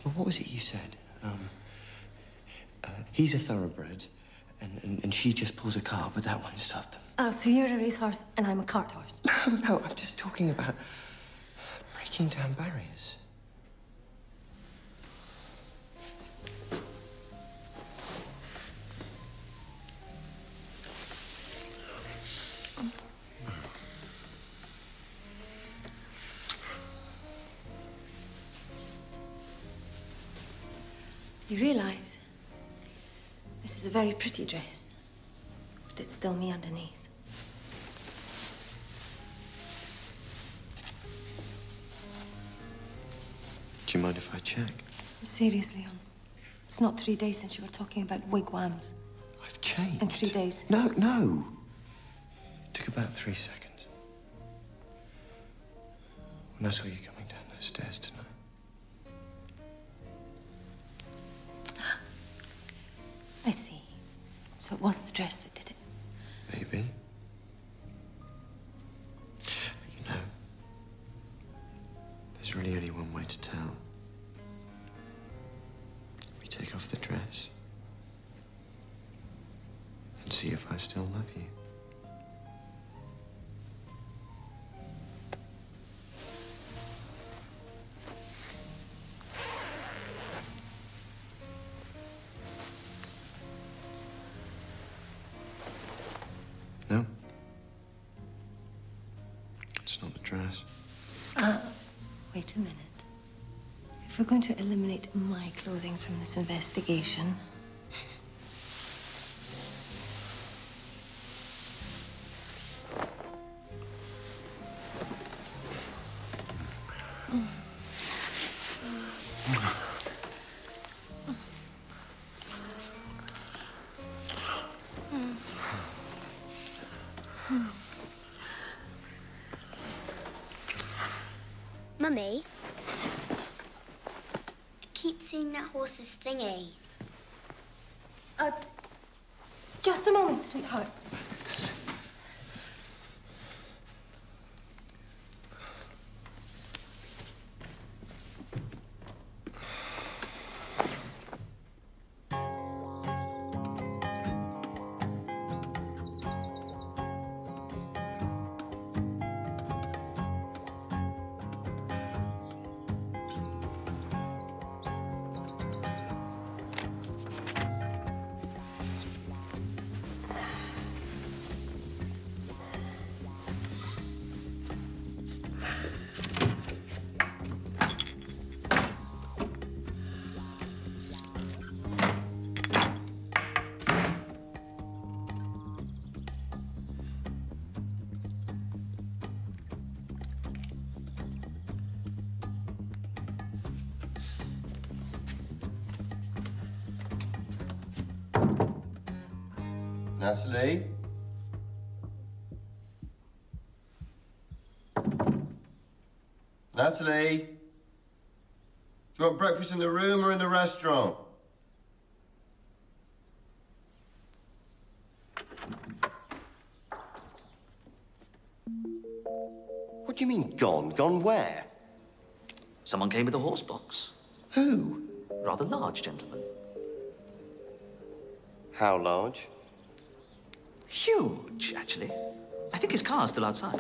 Well, what was it you said? He's a thoroughbred, and she just pulls a cart, but that won't stop them. Oh, so you're a racehorse and I'm a cart horse. No, I'm just talking about breaking down barriers. You realise this is a very pretty dress, but it's still me underneath. Do you mind if I check? Seriously, Leon. It's not 3 days since you were talking about wigwams. I've changed. In 3 days. No. It took about 3 seconds. When I saw you coming down those stairs tonight. I see. So it was the dress that did it. Maybe. But you know, there's really only one way to tell. We take off the dress and see if I still love you. No? It's not the dress. Wait a minute. If we're going to eliminate my clothing from this investigation... Mummy, I keep seeing that horse's thingy. Just a moment, sweetheart. Natalie? Natalie? Do you want breakfast in the room or in the restaurant? What do you mean, gone? Gone where? Someone came with a horse box. Who? Rather large gentleman. How large? Huge, actually. I think his car's still outside.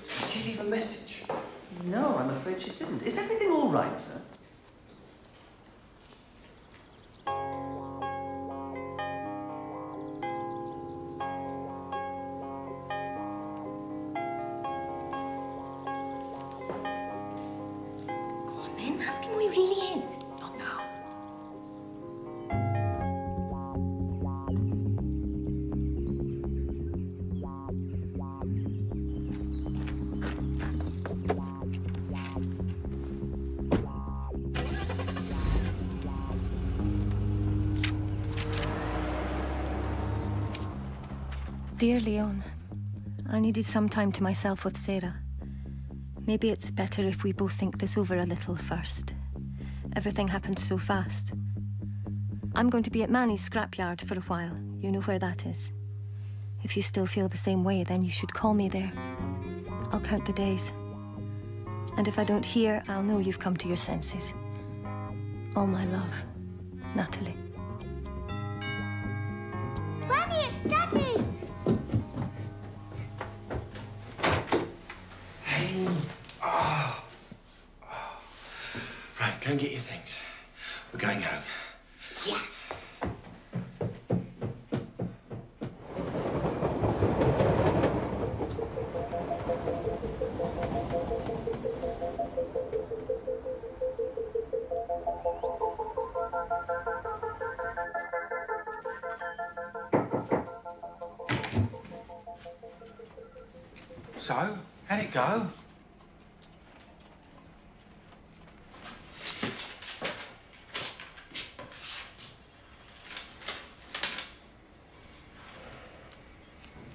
Did she leave a message? No, I'm afraid she didn't. Is everything all right, sir? Ask him who he really is. Not now. Dear Leon, I needed some time to myself with Sarah. Maybe it's better if we both think this over a little first. Everything happened so fast. I'm going to be at Manny's scrapyard for a while. You know where that is. If you still feel the same way, then you should call me there. I'll count the days. And if I don't hear, I'll know you've come to your senses. All my love, Natalie. Granny, it's Daddy! Hey. Oh. Right, go and get your things. We're going home. Yes. So, how'd it go?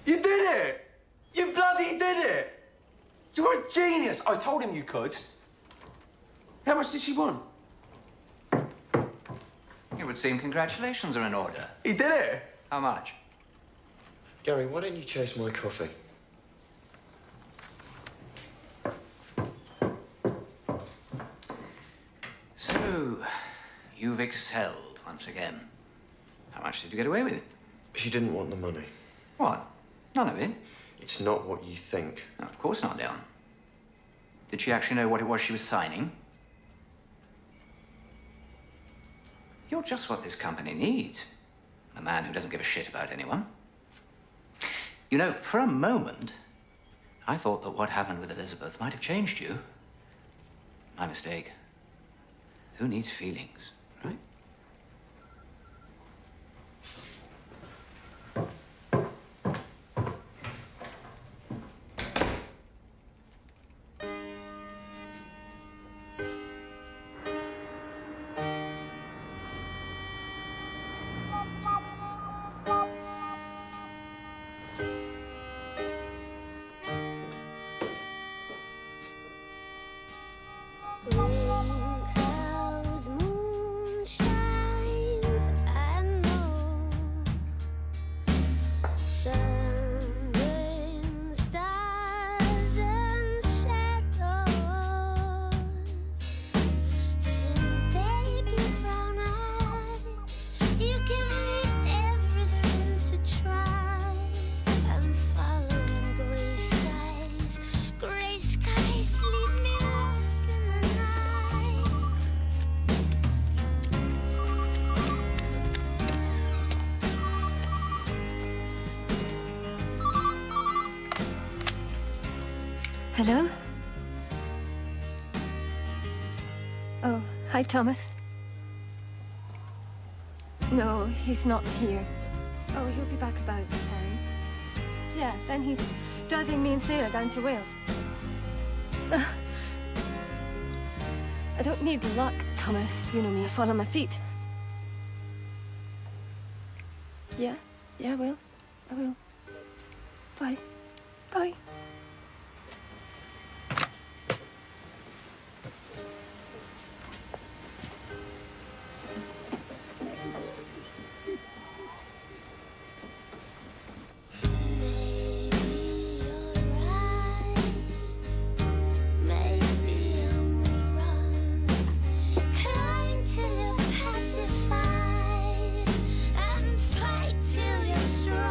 You did it! You bloody did it! You're a genius! I told him you could. How much did she want? It would seem congratulations are in order. He did it! How much? Gary, why don't you chase my coffee? So, you've excelled once again. How much did you get away with? She didn't want the money. What? None of it? It's not what you think. No, of course not, Leon. Did she actually know what it was she was signing? You're just what this company needs. A man who doesn't give a shit about anyone. You know, for a moment, I thought that what happened with Elizabeth might have changed you. My mistake. Who needs feelings, right? Hello? Oh, hi, Thomas. No, he's not here. Oh, he'll be back about 10. Yeah, then he's driving me and Sarah down to Wales. I don't need luck, Thomas. You know me, I fall on my feet. Yeah, I will. I will. Bye. Bye. Till you're pacified and fight till you're strong.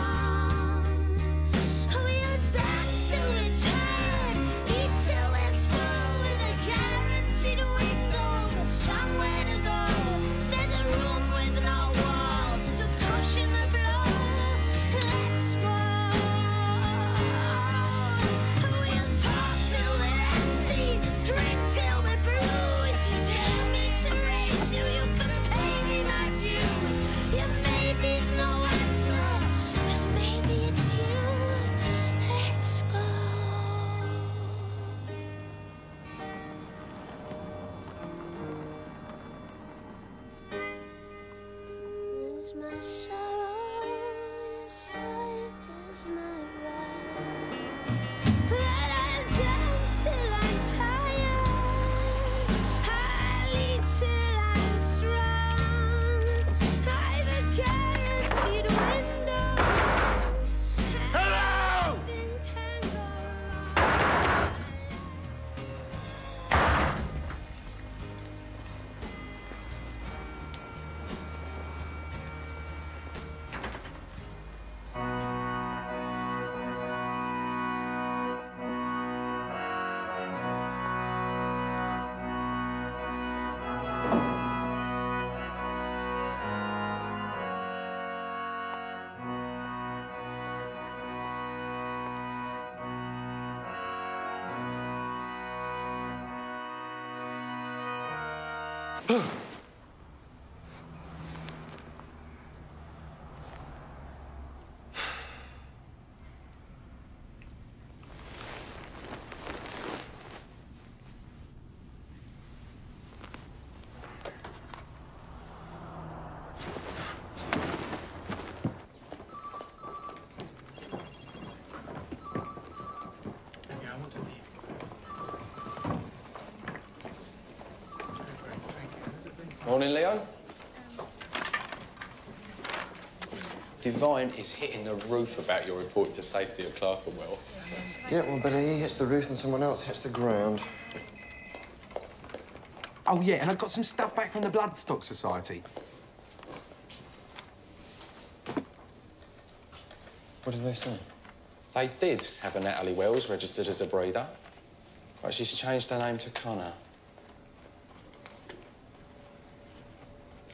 is my sorrow, your sight is my right. But I'll dance till I'm tired, I'll eat till I'm strong. I've a guaranteed window. Hello! Morning, Leon. Divine is hitting the roof about your report to safety at Clerkenwell. Yeah, well, better he hits the roof than someone else hits the ground. Oh, yeah, and I got some stuff back from the Bloodstock Society. What did they say? They did have a Natalie Wells registered as a breeder, but she's changed her name to Connor.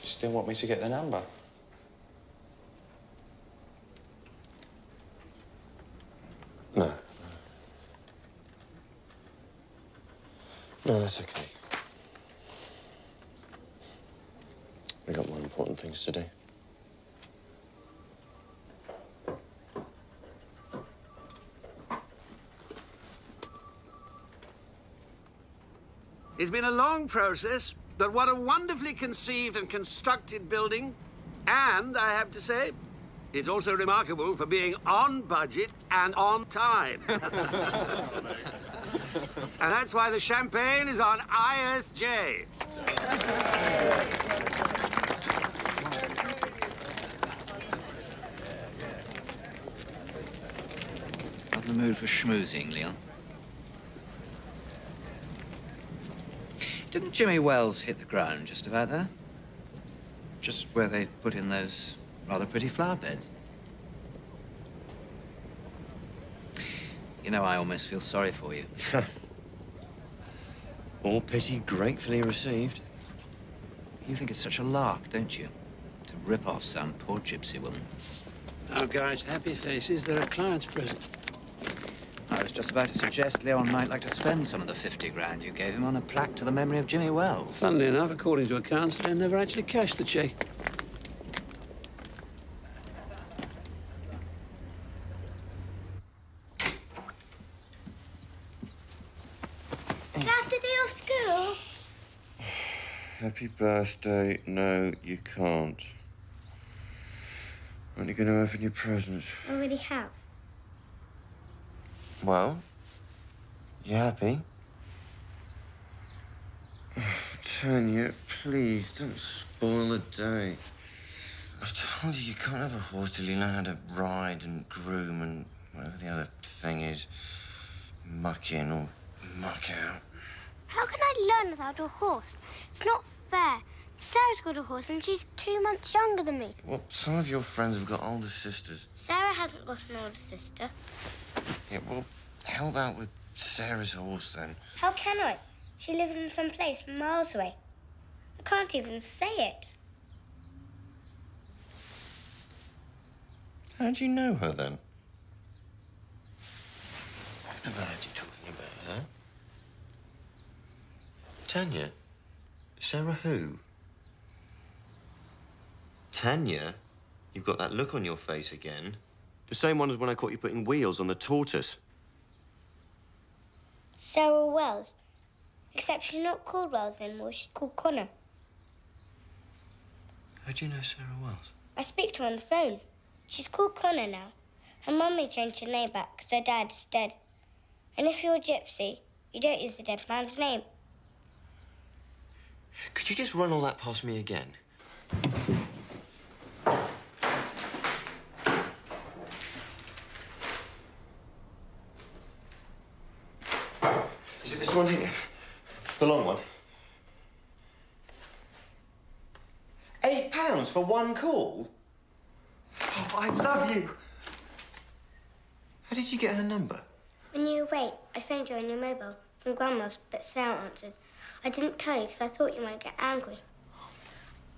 You still want me to get the number? No. No, that's okay. We got more important things to do. It's been a long process, but what a wonderfully conceived and constructed building. And, I have to say, it's also remarkable for being on budget and on time. And that's why the champagne is on ISJ. Not in the mood for schmoozing, Leon. Didn't Jimmy Wells hit the ground just about there? Just where they put in those rather pretty flower beds. You know, I almost feel sorry for you. All pity gratefully received. You think it's such a lark, don't you? To rip off some poor gypsy woman. Now, guys, happy faces. There are clients present. I was just about to suggest Leon might like to spend some of the 50 grand you gave him on a plaque to the memory of Jimmy Wells. Funnily enough, according to accounts, they never actually cashed the cheque. Can I have the day off school? Happy birthday. No, you can't. Aren't you going to open your presents? I already have. Well, you happy? Tanya, please, don't spoil the day. I've told you, you can't have a horse till you learn how to ride and groom and whatever the other thing is. Muck in or muck out. How can I learn without a horse? It's not fair. Sarah's got a horse and she's 2 months younger than me. Well, some of your friends have got older sisters. Sarah hasn't got an older sister. Yeah, well, help out with Sarah's horse, then. How can I? She lives in some place miles away. I can't even say it. How do you know her, then? I've never heard you talking about her. Tanya? Sarah who? Tanya? You've got that look on your face again. The same one as when I caught you putting wheels on the tortoise. Sarah Wells. Except she's not called Wells anymore, she's called Connor. How do you know Sarah Wells? I speak to her on the phone. She's called Connor now. Her mummy changed her name back because her dad is dead. And if you're a gypsy, you don't use the dead man's name. Could you just run all that past me again? Is it this one here? The long one? £8 for one call? Oh, I love you. How did you get her number? When you were away, I phoned you on your mobile from Grandma's, but Sarah answered. I didn't tell you because I thought you might get angry.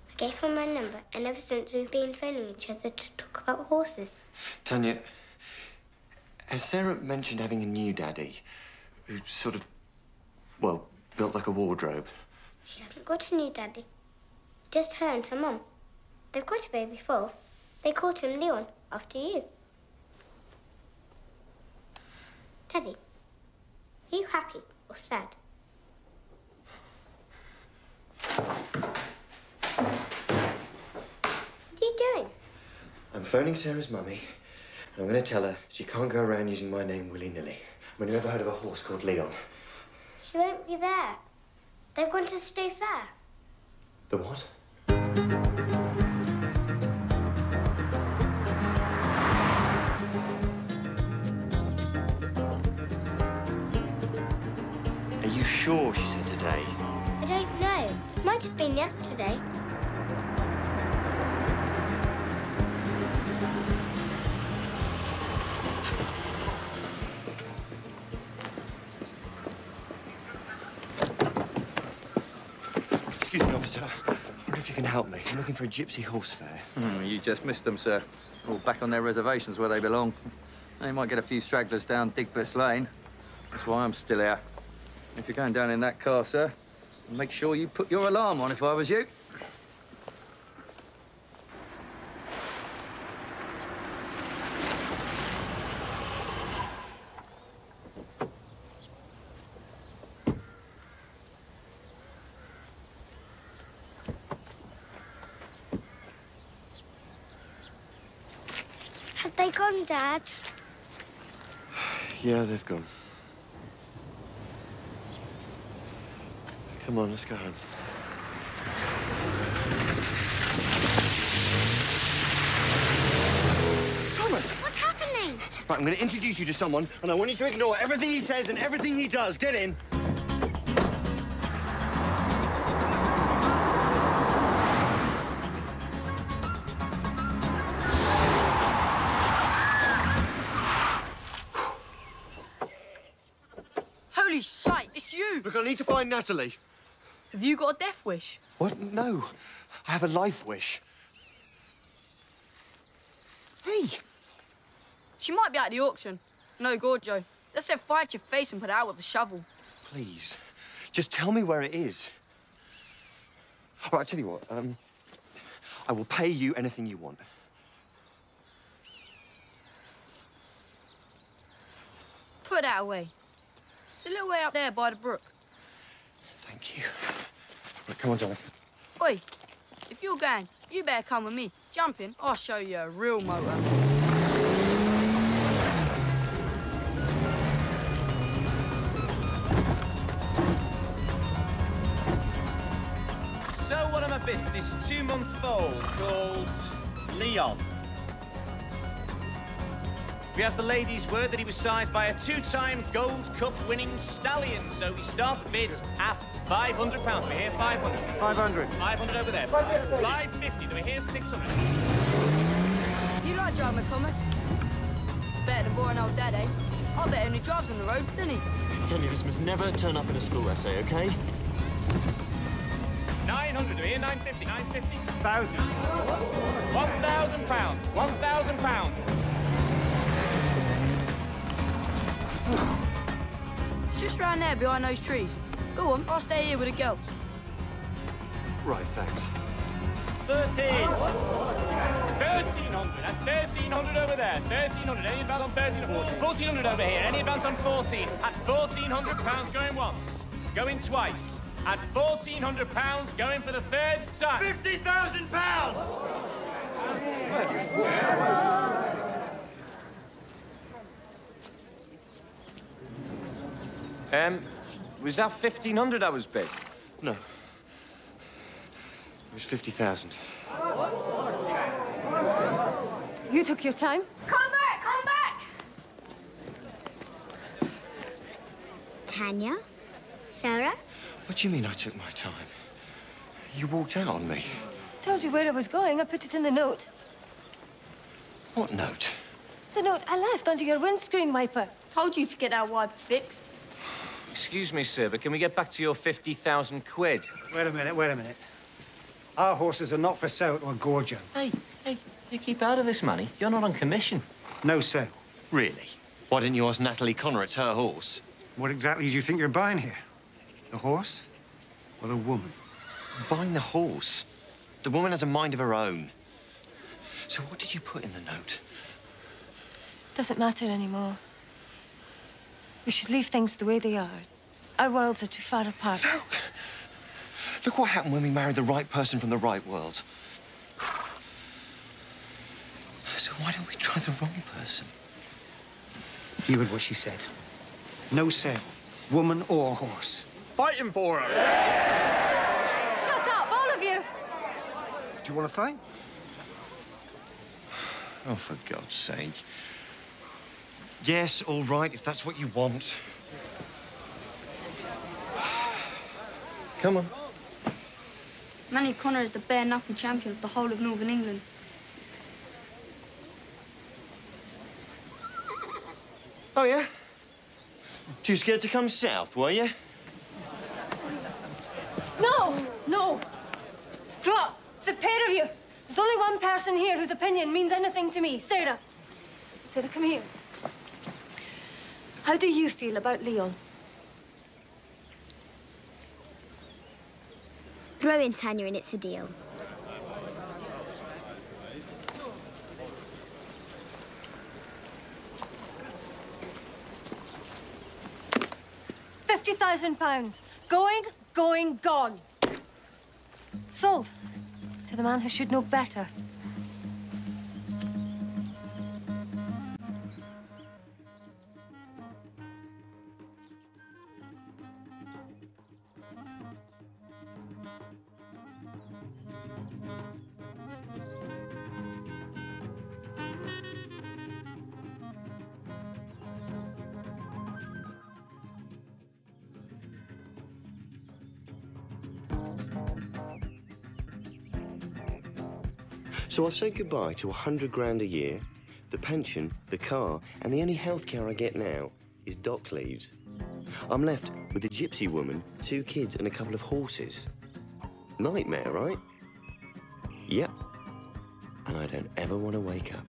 I gave her my number, and ever since we've been phoning each other to talk about horses. Tanya, has Sarah mentioned having a new daddy who sort of, well, built like a wardrobe? She hasn't got a new daddy. It's just her and her mum. They've got a baby before. They called him Leon, after you. Daddy, are you happy or sad? What are you doing? I'm phoning Sarah's mummy, and I'm going to tell her she can't go around using my name willy-nilly. I mean, you ever heard of a horse called Leon? She won't be there. They've gone to the state fair. The what? Are you sure she said today? I don't know. Might have been yesterday. Excuse me, officer. I wonder if you can help me. I'm looking for a gypsy horse fair. You just missed them, sir. All back on their reservations where they belong. They might get a few stragglers down Digbert's Lane. That's why I'm still here. If you're going down in that car, sir, make sure you put your alarm on if I was you. Have they gone, Dad? Yeah, they've gone. Come on, let's go home. Thomas! What's happening? Right, I'm going to introduce you to someone, and I want you to ignore everything he says and everything he does. Get in. Holy shite, it's you! Look, I need to find Natalie. Have you got a death wish? What? No. I have a life wish. Hey! She might be at the auction. No, Gorjo. They said fight your face and put it out with a shovel. Please, just tell me where it is. All right, I'll tell you what. I will pay you anything you want. Put that away. It's a little way up there by the brook. Thank you. Right, come on, darling. Oi, if you're going, you better come with me. Jump in, I'll show you a real motor. So what am I bid for this 2-month foal called Leon? We have the lady's word that he was signed by a 2-time Gold Cup winning stallion, so we start the bids at £500. We're here 500. 500. 500 over there. 550. We're here 600. You like driving, Thomas? Better than boring old Dad, eh? I bet only drives on the roads, doesn't he? Tell you, this must never turn up in a school essay, OK? 900. We're here 950. 950. 1,000. £1,000. £1,000. It's just round there behind those trees. Go on, I'll stay here with a girl. Right, thanks. 13. 1,300. At 1,300 over there. 1,300. Any advance on 1,300? 1,400 over here. Any advance on 14? At £1,400 going once. Going twice. At £1,400 going for the third time. £50,000! Was that 1,500 I was bid? No. It was 50,000. You took your time. Come back! Come back! Tanya? Sarah? What do you mean I took my time? You walked out on me. Told you where I was going. I put it in the note. What note? The note I left under your windscreen wiper. Told you to get our wiper fixed. Excuse me, sir, but can we get back to your 50,000 quid? Wait a minute. Our horses are not for sale to a gorger. Hey, you keep out of this, Manny. You're not on commission. No sale. Really? Why didn't you ask Natalie Connor? It's her horse. What exactly do you think you're buying here? The horse or the woman? I'm buying the horse. The woman has a mind of her own. So what did you put in the note? Doesn't matter anymore. We should leave things the way they are. Our worlds are too far apart. Look what happened when we married the right person from the right world. So why don't we try the wrong person? You heard what she said. No sale, woman or horse. Fighting for her! Shut up, all of you! Do you want to fight? Oh, for God's sake. Yes, all right, if that's what you want. Come on. Manny Connor is the bare-knuckle champion of the whole of Northern England. Oh, yeah? Too scared to come south, were you? No! Drop! The pair of you! There's only one person here whose opinion means anything to me. Sarah. Sarah, come here. How do you feel about Leon? Throw in Tanya and it's a deal. £50,000. Going, gone. Sold. To the man who should know better. So I've said goodbye to 100 grand a year, the pension, the car, and the only healthcare I get now is dock leaves. I'm left with a gypsy woman, 2 kids, and a couple of horses. Nightmare, right? Yep. And I don't ever want to wake up.